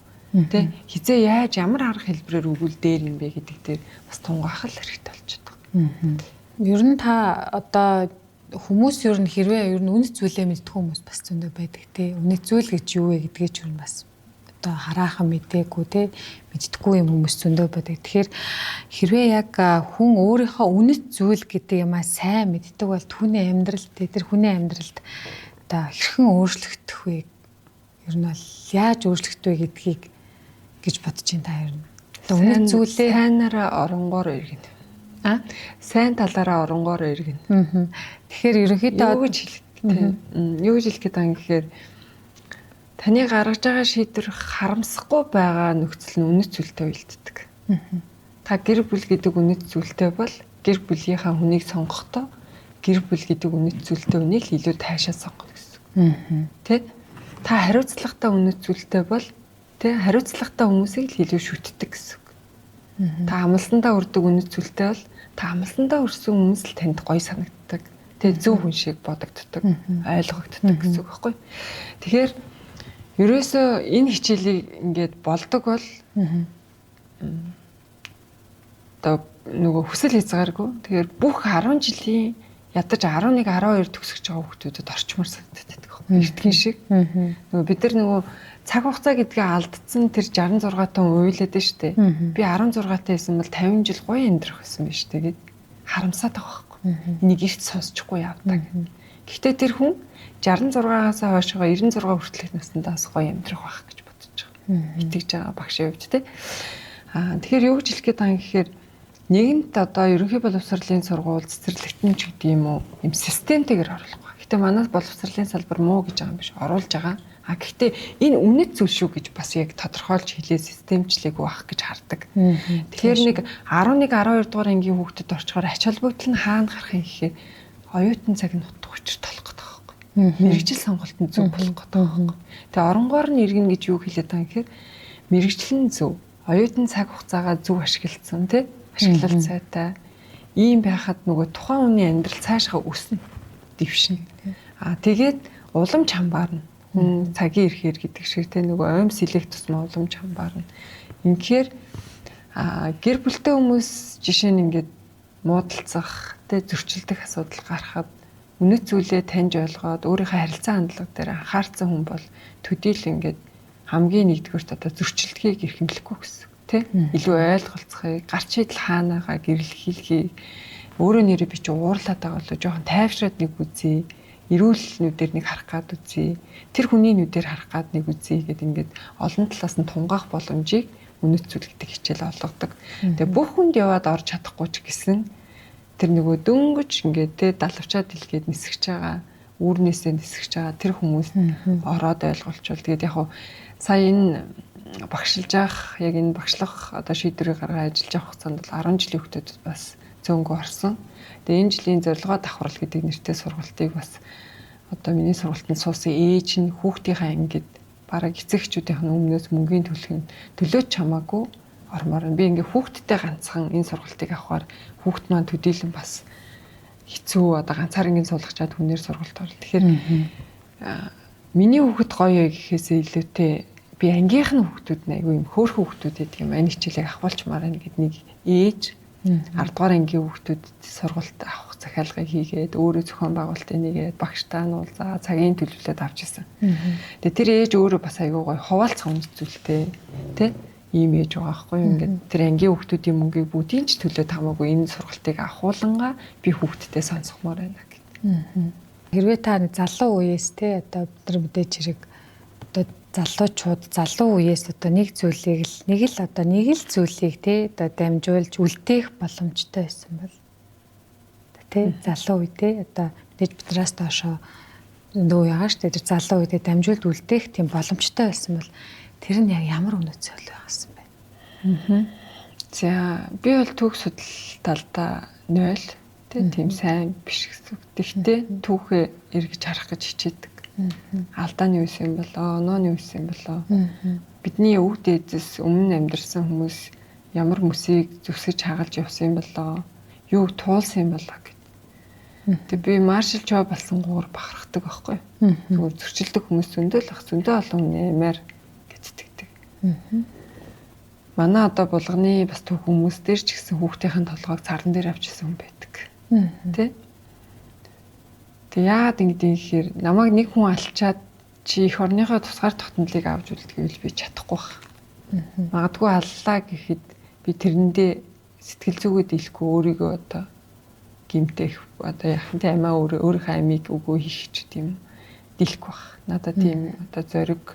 Тэ хизээ яаж ямар арга хэлбэрээр өгвөл дээр юм бэ гэдэг дээр бас тунгаах л хэрэгтэй болчиход байгаа. Ер нь та одоо хүмүүс ер нь хэрвээ ер нь үнэт зүйлээ мэддэг хүмүүс бас зөндөө байдаг те. Үнэт зүйл гэж юу вэ гэдгийг ч ер нь бас одоо хараахан мэдээгүй те мэддэггүй юм хүмүүс зөндөө байдаг. Тэгэхээр хэрвээ яг хүн өөрийнхөө үнэт зүйл гэдэг юмаа сайн мэддэг бол түүний амьдрал тэр хүний амьдралд одоо хэрхэн өөрчлөгдөх вэ? Ер нь бол яаж өөрчлөгдөх вэ гэдгийг гэж бодож байна та ер нь. Одоо үнэт зүйлээ сайнараа оронгоор иргэнэ. Сайн талаараа оронгоор иргэнэ. Тэгэхээр ерөнхийдөө юу гэж хэлэх гээд байгаа юм гэхээр таны гаргаж байгаа шийдвэр харамсахгүй байгаа нөхцөл нь үнэт зүйлтэй уялддаг. Та гэр бүл гэдэг үнэт зүйлтэй бол гэр бүлийнхаа хүнийг сонгохдоо гэр бүл гэдэг үнэт зүйлтэй хүнийг илүү тайшаа сонгох гэсэн. Тэ? Та хариуцлагатай үнэт зүйлтэй бол тэ хариуцлагатай хүмүүсийг илүү шүтдэг гэсэн. Та амлалтандаа өрдөг үнэт зүйлтэй бол та амлалтандаа өрсөн хүмүүс л танд гоё санагддаг. Тэ зөв хүн шиг бодогддог, ойлгогддог гэсэн үг байхгүй. Тэгэхээр ерөөсөө энэ хичээлийг ингээд болдог бол одоо нөгөө хүсэл хязгааргүй. Тэгэхээр бүх 10 жилийн ядаж 11 12 төгсөж байгаа хүүхдүүдэд орчмор санагддаг байхгүй. Эртхэн шиг. Нөгөө бид нар нөгөө цаг хугацаа гэдгээ алдсан тэр 66 тон уйлаад нь штэ. Би 16 таа байсан бол 50 жил гоё амьдрах байсан байж тээ гэд харамсаад байгаа байхгүй. Энийг ихт сонсчихгүй явдаг. Гэхдээ тэр хүн 66-аас хойшоо 96 хүртэлх наснаас гоё амьдрах байх гэж бодож байгаа. Итгэж байгаа багшийн хувьд те. Тэгэхээр юу гэж хэлэх гээд байгаа юм гэхээр нэгэнт одоо ерөнхий боловсролын сургууль цэцэрлэгтэн ч гэдэг юм уу юм системтэйгээр оруулах ба. Гэтэ манай боловсролын салбар муу гэж байгаа юм биш оруулж байгаа. Гэхдээ энэ үнэт зүйл шүү гэж бас яг тодорхойлж хэлээ системчлээгүй байх гэж хардаг. Тэгэхээр нэг 11 12 дугаар ангийн хүүхдэд орчхоор ач холбогдол нь хаана гарах юм гэхээр оюутан цаг нь утга учир толох гэдэг байхгүй. Мэргэжил сонголтод зөв болох гэдэг байхгүй. Тэгээ оронгоор нь иргэн гэж юу хэлээд байгаа юм гэхээр мэргэжил нь зөв, оюутан цаг хугацаагаа зөв ашигласан тий ашиглал сайтай. Ийм байхад нөгөө тухайн хүний амьдрал цаашгаа өснө, дэвшнэ. Тэгээд улам чамбаарна. Хүн цагийн ирэхээр гэдэг шиг те нөгөө ойм сэлэх тусмаа уламж хамбаарна. Инхээр гэр бүлтэй хүмүүс жишээ нь ингээд муудалцах те зөрчилдөх асуудал гарахад үнэт зүйлээ таньж ойлгоод өөрийнхөө харилцаа хандлага дээр анхаарсан хүн бол төдийл ингээд хамгийн нэгдүгürt одоо зөрчилдгийг эрхэмлэхгүй гэсэн те илүү ойлголцохыг гарч идэл хаанаага гэрэл хийлхийг өөрөө нэрээ би чи уурлаад байгаа болоо жоохон тайвшраад нэг үзье. Эрүүл нүдээр нэг харах гад үзье. Тэр хүний нүдээр харах гад нэг үзье гэдэг ингээд олон талаас нь тунгаах боломжийг үнэт зүйл гэдэг хичээл олгодог. Тэгээ бүх хүнд яваад орж чадахгүй ч гэсэн тэр нөгөө дөнгөж ингээд те далавчаад илгээд нисгэж байгаа үүрнээсээ нисгэж байгаа тэр хүмүүс ороод ойлголцвол тэгээд яг сая энэ багшилж явах яг энэ багшлах одоо шийдвэрийг гаргаад ажиллаж явах хугацаанд бол 10 жилийн хүүхдүүд бас зөөнгөө орсон. Тэгээ энэ жилийн зорилгоо давхрал гэдэг нэртэй сургалтыг бас одоо миний сургалтанд суусан ээж нь хүүхдийнхээ ангид бараг эцэгчүүдийнх нь өмнөөс мөнгөний төлөөч чамаагүй ормоор би ингээ хүүхдтэй ганцхан энэ сургалтыг авахаар хүүхд маань төдийлөн бас хэцүү одоо ганцаар ингээ суулгачаад хүнээр сургалт орно. Тэгэхээр миний хүүхэд гоё гэхээсээ илүүтэй би ангийнх нь хүүхдүүд нь айгүй юм хөөрхөн хүүхдүүд гэдэг юм. Энэ хичээлийг авахулчмаар байна гэд нэг ээж 10 дугаар ангийн хүүхдүүд сургалт авах захиалгыг хийгээд өөрөө зохион байгуулалтыг нэгээд багштай нь уулзаа цагийн төлөвлөлөд авч ирсэн. Тэгээ тэр ээж өөрөө бас айгүй гоё хуваалцах үнэцүүлтэй тий ийм ээж байгаа байхгүй юу ингээд тэр ангийн хүүхдүүдийн мөнгийг бүгдийн ч төлөөд хамаагүй энэ сургалтыг авахуулангаа би хүүхдтэй сонсгомоор байна гэдэг. Хэрвээ та залуу үеэс тий одоо бид нар мэдээж хэрэг одоо залуучууд залуу үеэс одоо нэг зүйлийг л нэг л зүйлийг тий одоо дамжуулж үлдээх боломжтой байсан бол тий залуу үедээ одоо биднээс доошоо нөө ягаа штэ тэр залуу үедээ дамжуулд үлдээх тийм боломжтой байсан бол тэр нь яг ямар үнэт зүйл байгасан бэ? За би бол түүх судал талдаа 0 тий тийм сайн биш гэсэн. Тэгтээ түүхээ эргэж харах гэж хичээдэг. Алдааны үс юм болоо, нууны үс юм болоо. Бидний өвд дээдс өмнө амьдарсан хүмүүс ямар мөсийг зүсгэж хагалж явсан юм болоо, юу туулсан юм болоо гэд. Тэг би маршал чоо болсон гуур бахархдаг байхгүй. Зүгээр зөрчилдөг хүмүүс зөндөө л ах зөндөө олон нэмэр гэдтэгдэг. Манай одоо булганы бас түүх хүмүүс дээр ч гэсэн хүүхдийн толгойг царан дээр авчихсан хүн байдаг. Тэ? Тэг яагаад ингэдэг гэхээр намайг нэг хүн алчаад чи их орныхоо тусгаар тогтнолыг авч үлдгэвэл би чадахгүй байна. Магадгүй аллаа гэхэд би тэрэндээ сэтгэл зүгээд ийлэхгүй өөрийгөө одоо гимтэх одоо яхантай амиа өөрийнхөө амийг өгөө хийх ч тийм дийлэхгүй байна. Надад тийм одоо зориг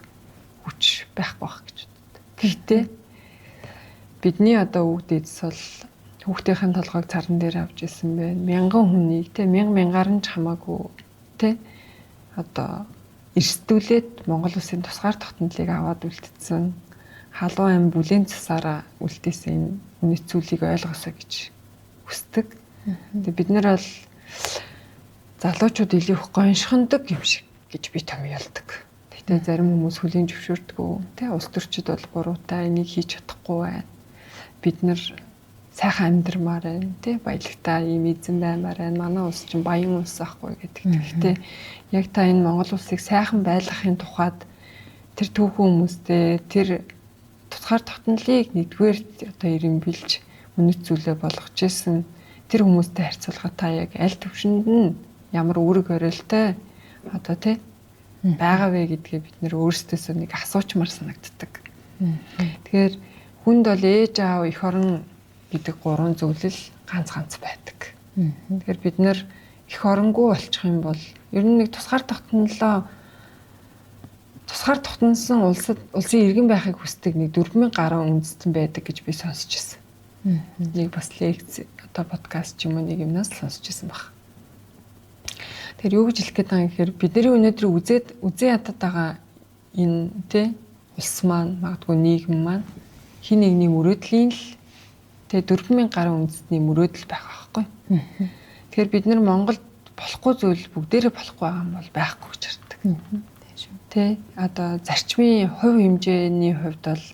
хүч байхгүй байх гэж боддог. Гэхдээ бидний одоо өвд эдс бол хүүхдийн толгойг царан дээр авч ирсэн байна. Мянган хүнийг те мянгаар нь ч хамаагүй те одоо эрсдүүлээд Монгол улсын тусгаар тогтнолыг аваад үлдсэн. Халуун ам бүлийн цасаараа үлдээсэн үнэт зүйлийг ойлгосоо гэж хүсдэг. Тэгээ бид нар бол залуучууд илүү их гоншхондог юм шиг гэж би томьёолдог. Тэгтээ зарим хүмүүс хүлийн зөвшөөрдгөө те улс төрчид бол буруутай энийг хийж чадахгүй байна. Бид нар сайхан амьдрмаар байна тий баялагтай ийм эзэн баймаар байна. Манай улс чинь баян улс ахгүй гэдэг. Гэхдээ яг та энэ Монгол улсыг сайхан байлгахын тухайд тэр түүхэн хүмүүстэй тэр тусгаар тогтнолыг нэгдүгээр одоо ирэмбэлж үнэт зүйлээ болгож исэн тэр хүмүүстэй харьцуулахад та яг аль төвшөнд нь ямар үүрэг оролтой одоо тий байгаа вэ гэдгээ бид нэр өөрсдөөсөө нэг асуучмаар санагддаг. Тэгэхээр хүнд бол ээж аав эх орон гэдэг гурван зүйлэл ганц байдаг. Тэгэхээр бид нэр эх оронгүй болчих юм бол ер нь нэг тусгаар тогтносон улсын иргэн байхыг хүсдэг нэг 4,000 гаруй үндэстэн байдаг гэж би сонсч байсан. Нэг бас лекц одоо подкаст ч юм уу нэг юмнаас сонсч байсан баг. Тэгэхээр юу гэж хэлэх гээд байгаа юм гэхээр бидний өнөөдөр үзээ ядаад байгаа энэ тэ улс маань магадгүй нийгэм маань хин нэгний мөрөөдлийн л тэ 4,000 гаруй үндэстний мөрөөдөл байх байхгүй. Тэгэхээр бид нар Монголд болохгүй зүйл бүгдээрээ болохгүй байгаа юм бол байхгүй гэж хардаг. Тэ одоо зарчмын хувь хэмжээний хувьд бол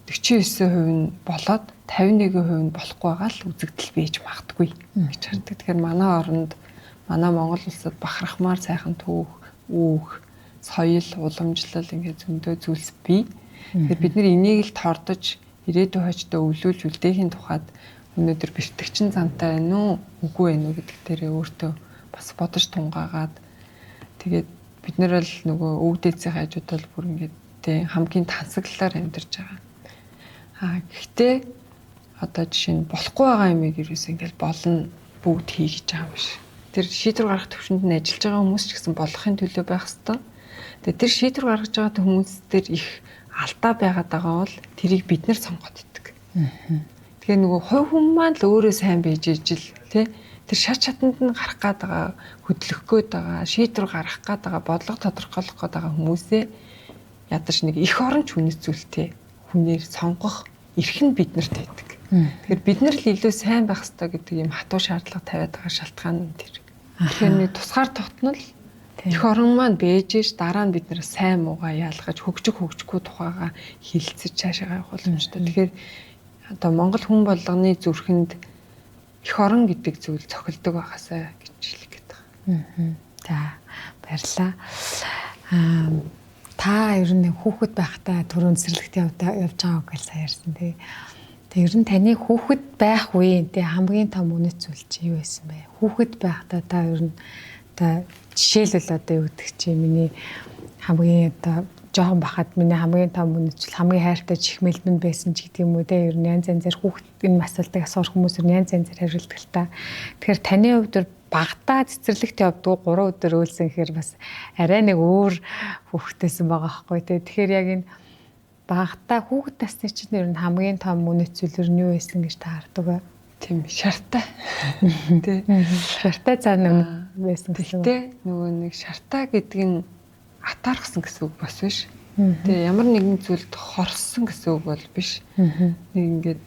49% нь болоод 51% нь болохгүй байгаа л үзэгдэл бийж магадгүй гэж хардаг. Тэгэхээр манай оронд манай Монгол улсад бахархмаар сайхан түүх, соёл, уламжлал ингээд зөндөө зүйлс бий. Тэгэхээр бид нар энийг л тордож ирээдүйн хойчдоо өвлүүлж үлдээхийн тухайд өнөөдөр бэртгчин зантай байна уу, үгүй байна уу гэдэг дээрээ өөртөө бас бодож тунгаагаад тэгээд бид нар л нөгөө өвдөөцийн хажууд бол бүр ингээд тий хамгийн тансаглалаар амьдарч байгаа. Гэхдээ одоо жишээ нь болохгүй байгаа юм ерөөс ингээд болно бүгд хийгэж байгаа юм шиг. Тэр шийдвэр гаргах төвшөнд нь ажиллаж байгаа хүмүүс ч гэсэн болохын төлөө байх ёстой. Тэгээд тэр шийдвэр гаргаж байгаа хүмүүс дээр их алдаа байгаад байгаа бол тэрийг бид нар сонгоод иддэг. Тэгэхээр нөгөө хувь хүн маань л өөрөө сайн байж ижил тий тэр шат шатанд нь гарах гээд байгаа, хөдлөх гээд байгаа, шийдвэр гаргах гээд байгаа, бодлого тодорхойлох гээд байгаа хүмүүсээ ядаж нэг их оронч үнэцүүлтэй хүнээр сонгох эрх нь биднэрт байдаг. Тэгэхээр бид нар л илүү сайн байх хэрэгтэй гэдэг юм хатуу шаардлага тавиад байгаа шалтгаан нь тэр. Тэгэхээр нэг тусгаар тогтнол эх орон маань бэжэж дараа нь бид нэр сайн муугаа яалгаж хөгжихгүй тухайга хилцэж цаашаа явах боломжтой. Тэгэхээр одоо Монгол хүн болгоны зүрхэнд эх орон гэдэг зүйл цохилдог байхасаа гэж хэлэх гээд байгаа. За баярлалаа. Та ер нь хүүхэд байхдаа түрүүн цэцэрлэгт явж байгааг гэж сайн ярьсан тий. Тэгээ ер нь таны хүүхэд байх үеийн тий хамгийн том үнэт зүйл чи юу байсан бэ? Хүүхэд байхдаа та ер нь одоо жишээлбэл одоо юу гэдэг чи миний хамгийн одоо жоохон бахад миний хамгийн том үнэт зүйл хамгийн хайртай чихмэл минь байсан ч гэдэг юм уу те ер нь янз янзэр хүүхэд энэ асуултыг асуух хүмүүс янз янзэр хариулдаг л та. Тэгэхээр таны хувьд багтаа цэцэрлэгт явдаг 3 өдөр өөлсөн гэхээр бас арай нэг өөр хүүхдтэйсэн байгаа байхгүй те. Тэгэхээр яг энэ багтаа хүүхэд насны чинь ер нь хамгийн том үнэт зүйл нь юу байсан гэж та хардаг вэ? Тийм шартай. Тэ. Шартай цаана байсан гэсэн. Тэ нөгөө нэг шартай гэдэг нь атаархсан гэсэн үг бас биш. Тэ ямар нэгэн зүйлд хорссон гэсэн үг бол биш. Нэг ингээд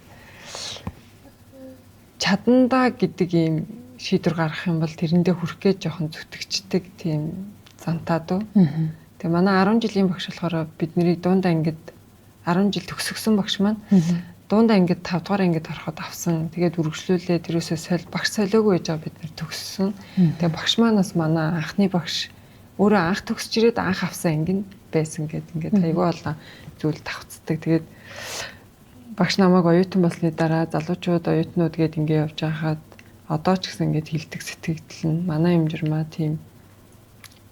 чадандаа гэдэг ийм шийдвэр гаргах юм бол тэрэндээ хүрэх гэж жоохон зүтгэждэг тийм зантаа дөө. Тэгээ манай 10 жилийн багш болохоор бид нарыг дундаа ингээд 10 жил төгсгсөн багш маань дундаа ингээд 5 дугаар ангид ороход авсан. Тэгээд үргэлжлүүлээд ерөөсөө багш солиогүй байж байгаа бид нар төгссөн. Тэгээ багш манаас манай анхны багш өөрөө анх төгсч ирээд анх авсан анги нь байсан гэдэг ингээд айгүй олон зүйл давцдаг. Тэгээд багш намайг оюутан болсны дараа залуучууд оюутнууд гээд ингээд явж байхад одоо ч гэсэн ингээд хилдэг сэтгэгдэл нь манай юмжирмаа тийм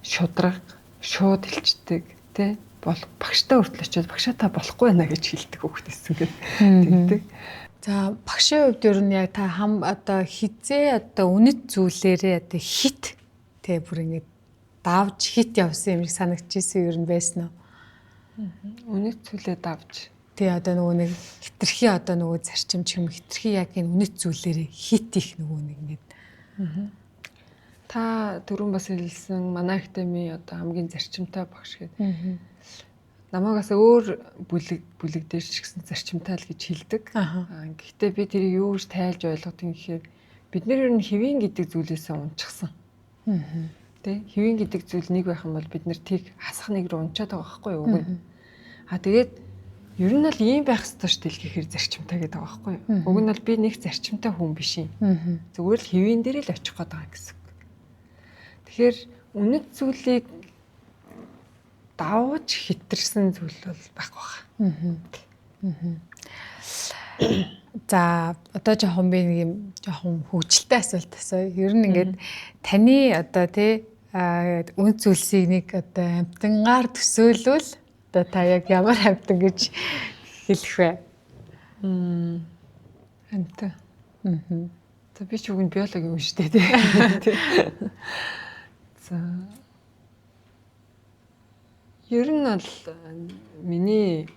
шудраг шууд хэлцдэг тий багштай хүртэл очиод багшаа та болохгүй байна гэж хэлдэг хүүхдээсэн гэдэг. За багшийн хувьд ер нь яг та одоо хизээ одоо үнэт зүйлээрээ одоо хит тий бүр ингээд давж хит явсан юм шиг санагдчихсэн ер нь байсан уу? Үнэт зүйлээ давж. Тий одоо нөгөө нэг хитрхи одоо нөгөө зарчимч юм хитрхи яг энэ үнэт зүйлээрээ хит их нөгөө нэг ингээд. Та түрүүн бас хэлсэн манай академи одоо хамгийн зарчимтай багш гэдэг. Намаагаас өөр бүлэг дээр ч гэсэн зарчимтай л гэж хэлдэг. Гэхдээ би тэрийг юу гэж тайлж ойлгодгийг гэхээр бид нэр ер нь хэвийн гэдэг зүйлээсээ унчихсан. Тэ хэвийн гэдэг зүйл нэг байх юм бол бид нэр тийг хасах нэг рүү унчаад байгаа байхгүй юу? Тэгээд ер нь л ийм байх ёстой ш дэлгэхээр зарчимтай гэдэг байгаа байхгүй юу? Уг нь бол би нэг зарчимтай хүн биш юм. Зүгээр л хэвийн дээр л очих гээд байгаа гэсэн. Тэгэхээр үнэт зүйлийг давж хитэрсэн зүйл бол байхгүй байна. За одоо жоохон би нэг юм жоохон хөвгөлтэй асуулт асууя. Ер нь ингээд таны одоо тий үн зүйлсийг нэг одоо амтангаар төсөөлвөл одоо та яг ямар амтан гэж хэлэх вэ? Амтан. За би ч үгүй биологи юм шүү дээ тий. За ер нь бол миний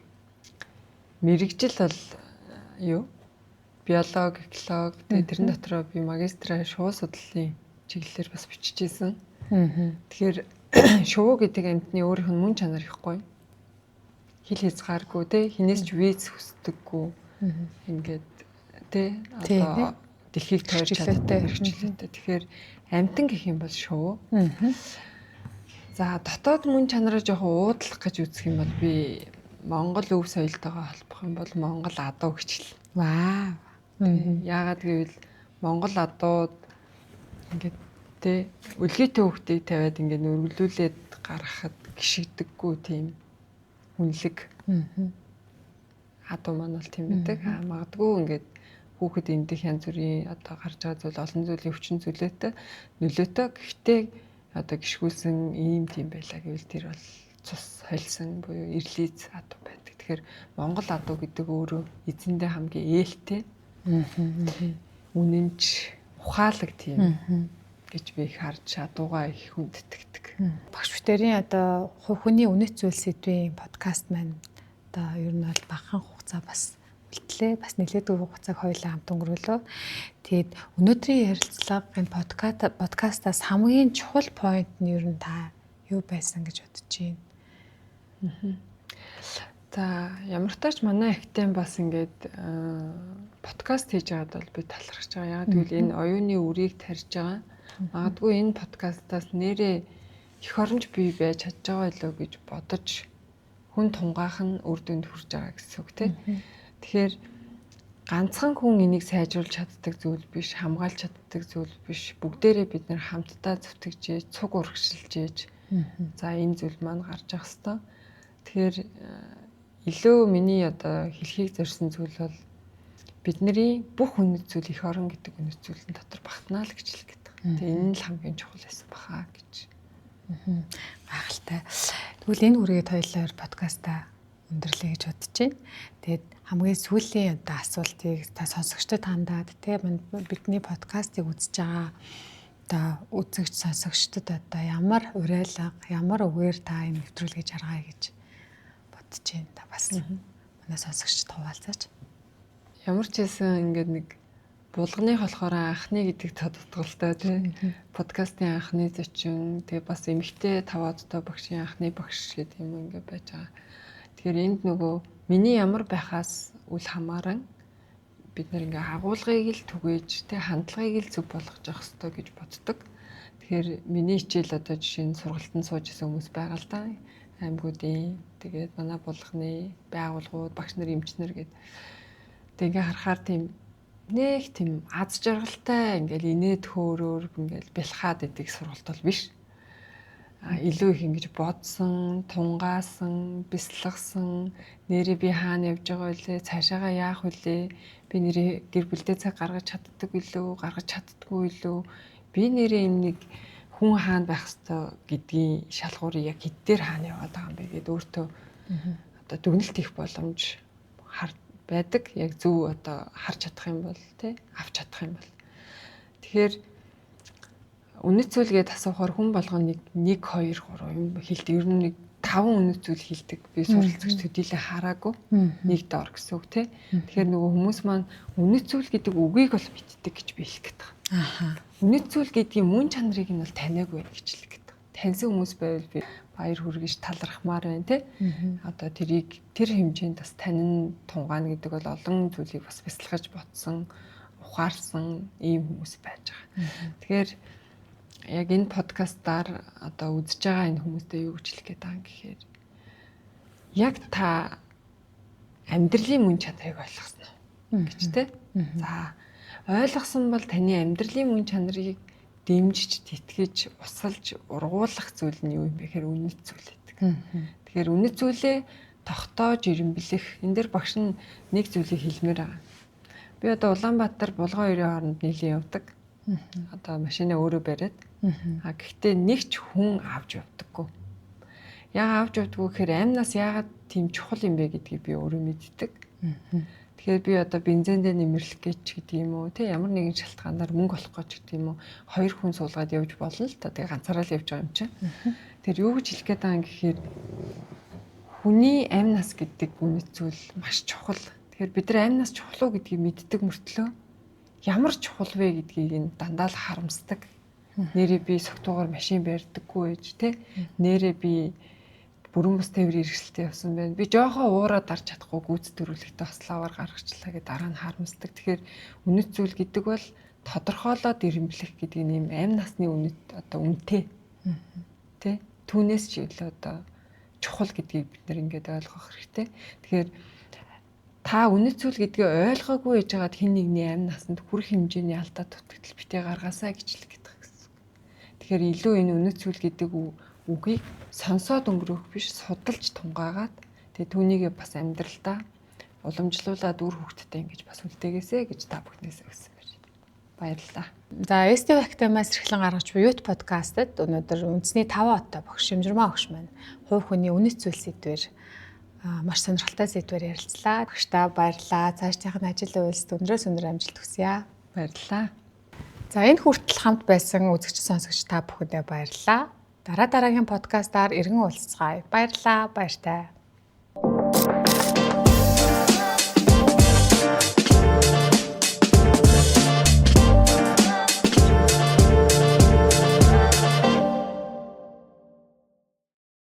мэрэгжил бол юу? Биологи, экологи. Тэгээд тэрэн дотроо би магистраа шувуу судлалын чиглэлээр бас бичижсэн. Тэгэхээр шувуу гэдэг амьтны өөрийнх нь мөн чанар ихгүй. Хил хязгааргүй те хинээс ч виз хүсдэггүй. Ингээд те одоо дэлхийг тойрч чаддаг хэрэгчлээтэй. Тэгэхээр амьтан гэх юм бол шувуу. За дотоод мөн чанараа жоохон уудлах гэж үзэх юм бол би Монгол өв соёлтойгоо холбох юм бол Монгол адуу хичээл. Вау. Яагаад гэвэл Монгол адууд ингээд тэ үлгийтэй хөвгтийг тавиад ингээд өргөлүүлээд гаргахад гიშгдэггүй тийм үнэлэг. Адуу маань бол тийм байдаг. Магадгүй ингээд хүүхэд эндих янз бүрийн одоо гарч байгаа зүйл олон зүйлийн өвчин зүйлээтэй нөлөөтэй. Гэхдээ одоо гიშгүүлсэн ийм тийм байлаа гэвэл тэр бол цус холсон буюу ирлиз адуу байдаг. Тэгэхээр Монгол адуу гэдэг өөрөө эзэндээ хамгийн ээлтэй. Үнэнч ухаалаг тийм гэж би харж адуугаа их хүндэтгдэг. Багш бүтээрийн одоо хүний үнэт зүйл сэдвийн подкаст маань одоо ер нь бол багахан хугацаа бас үлдлээ. Бас нэлээд хугацааг хоёулаа хамт өнгөрүүлөө. Тэгээд өнөөдрийн ярилцлага энэ подкастаас хамгийн чухал point нь ер нь та юу байсан гэж бодож байна? За ямар тач манай ихтэй бас ингээд подкаст хийж байгаад бол би талархаж байгаа. Яг тэгвэл энэ оюуны үрийг тарьж байгаа. Магадгүй энэ подкастаас нэрээ их оронж бий байж чадж байгаа илүү гэж бодож хүн тунгаах нь үр дүнд хүрж байгаа гэсэн үг тийм. Тэгэхээр ганцхан хүн энийг сайжруулж чаддаг зүйл биш, хамгаалж чаддаг зүйл биш. Бүгдээрээ бид нэр хамтдаа зүтгэжээж, цуг урагшилжээж. За энэ зүйл маань гарч явах хэвээр. Тэгэхээр илүү миний одоо хэлхийг зорьсон зүйл бол бидний бүх үнэт зүйл их орон гэдэг үнэт зүйлэн дотор багтнаа л гэж хэлэх гэдэг. Тэгээ энэ л хамгийн чухал байсан баха гэж. Гайхалтай. Тэгвэл энэ үргээд хоёлоор подкастаа өндөрлөе гэж бодож байна. Тэгээд хамгийн сүүлийн одоо асуултыг та сонсогчдод хандаад тийм бидний подкастыг үзэж байгаа одоо үзэгч сонсогчдод одоо ямар уриалга, ямар үгээр та энэ нэвтрүүлгийг жаргая гэж бодож байна. Та бас манай сонсогчдод хуваалцаач. Ямар ч хэлсэн ингээд нэг булганы болохоор анхны гэдэг тодтголтой тийм подкастын анхны зочин тэгээ бас эмэгтэй 5 одтой багшийн анхны багш гэдэг юм ингээд байж байгаа. Тэгэхээр энд нөгөө миний ямар байхаас үл хамааран бид нэр ингээ агуулгыг л түгээж тэг хандлагыг л зөв болгож явах хэрэгтэй гэж боддог. Тэгэхээр миний хичээл одоо жишээ нь сургалтанд сууж исэн хүмүүс байгаа л да. Аймагуудын тэгээд манай булганы байгууллагууд багш нар эмчнэр гэдэг. Тэг ингээ харахаар тийм нэг тийм аз жаргалтай ингээл инээд хөөрөөр ингээл бэлхаад идэг сургалт бол биш. Илүү их ингэж бодсон, тунгаасан, бясалгасан, нэрээ би хаана явж байгаа вэ? Цаашаага яах вэ? Би нэрээ гэр бүлдээ цаг гаргаж чаддаг билүү? Гаргаж чаддаггүй билүү? Би нэрээ нэг хүн хаана байх ёстой гэдгийн шалгуурыг яг хэд дээр хаана яваад байгаа юм бэ гэдээ өөртөө одоо дүгнэлт хийх боломж байдаг. Яг зөв одоо харж чадах юм бол тий авч чадах юм бол. Тэгэхээр үнэт зүйлгээд асуухаар хүн болгоно 1 2 3 юм хэлдэг. Ер нь нэг 5 үнэт зүйл хэлдэг. Би суралцагч төдийлээ хараагүй. Нэг доор гэсэн үг тий. Тэгэхээр нөгөө хүмүүс маань үнэт зүйл гэдэг үгийг бол мэддэг гэж би хэлэх гээд байгаа. Аха. Үнэт зүйл гэдгийн мөн чанарыг нь бол таниагүй гэж хэлэх гээд байгаа. Таньсан хүмүүс байвал би баяр хүргэж талархмаар байна тий. Одоо тэрийг тэр хэмжээнд бас танин тунгаана гэдэг бол олон зүйлийг бас бясалгаж бодсон, ухаарсан ийм хүмүүс байж байгаа. Тэгэхээр яг энэ подкастаар одоо үзэж байгаа энэ хүмүүстээ юу гэж хэлэх гээд байгаа юм гэхээр яг та амьдралын мөн чанарыг ойлгосон уу гэж тий. За ойлгосон бол таны амьдралын мөн чанарыг дэмжиж, тэтгэж, усалж, ургуулах зүйл нь юу юм бэ гэхээр үнэт зүйл гэдэг. Тэгэхээр үнэт зүйлээ тогтоож ирэмблэх энэ дэр багш нь нэг зүйлийг хэлмээр байгаа. Би одоо Улаанбаатар Булган хоёрын хооронд нийлэн явдаг. Одоо машинаа өөрөө бариад. Гэхдээ нэг ч хүн авч явдаггүй. Яагаад авч явдаггүй гэхээр амнаас яагаад тийм чухал юм бэ гэдгийг би өөрөө мэддэг. Тэгэхээр би одоо бензиндээ нэмэрлэх гэж гэдэг юм уу, тэ ямар нэгэн шалтгаанаар мөнгө олох гэж гэдэг юм уу, 2 хүн суулгаад явж болно л та. Тэгээ ганцаараа л явж байгаа юм чинь. Тэгэхээр юу гэж хэлэх гээд байгаа юм гэхээр хүний амь нас гэдэг үнэт зүйл маш чухал. Тэгэхээр бид нар амь нас чухал уу гэдгийг мэддэг мөртлөө ямар чухал вэ гэдгийг энэ дандаа л харамсдаг. Нэрээ би согтуугаар машин барьдаггүй ээж тэ. Нэрээ би бүрэн бус тээврийн хэрэгсэлтэй явсан байна. Би жоохоо уураа дарж чадахгүй гүйцэтгүүлэгтээ ослоовоор гаргачлаа гэдэг дараа нь харамсдаг. Тэгэхээр үнэт зүйл гэдэг бол тодорхойлоод ирэмблэх гэдэг нэм амь насны үнэт одоо үнэтэй. Тэ? Түүнээс ч илүү одоо чухал гэдгийг бид нар ингээд ойлгох хэрэгтэй. Тэгэхээр та үнэт зүйл гэдгийг ойлгоогүй байж байгаад хэн нэгний амь насанд хүрэх хэмжээний алдаа дутагдал битээ гаргаасаа гэж л гэдэг гэсэн. Тэгэхээр илүү энэ үнэт зүйл гэдэг үгийг сонсоод өнгөрөх биш судалж тунгаагаад тэгээ түүнийгээ бас амьдралдаа уламжлуулаад үр хөвгтдээ ингэж бас үлдээгээсэ гэж та бүхнээс өгсөн байж. Баярлалаа. За STV Academy-аас эрхлэн гаргаж буй Youth podcast-д өнөөдөр үндэсний 5 оттой багш Шимжирмаа багш маань хувь хүний үнэт зүйл сэдвээр маш сонирхолтой сэдвээр ярилцлаа. Багштай баярлалаа. Цаашдынх нь ажил үйлсэд өндрөөс амжилт хүсье. Баярлалаа. За энэ хүртэл хамт байсан үзэгч сонсогч та бүхэндээ баярлалаа. Дараагийн подкастаар иргэн уулзцгаая. Баярлалаа. Баяртай.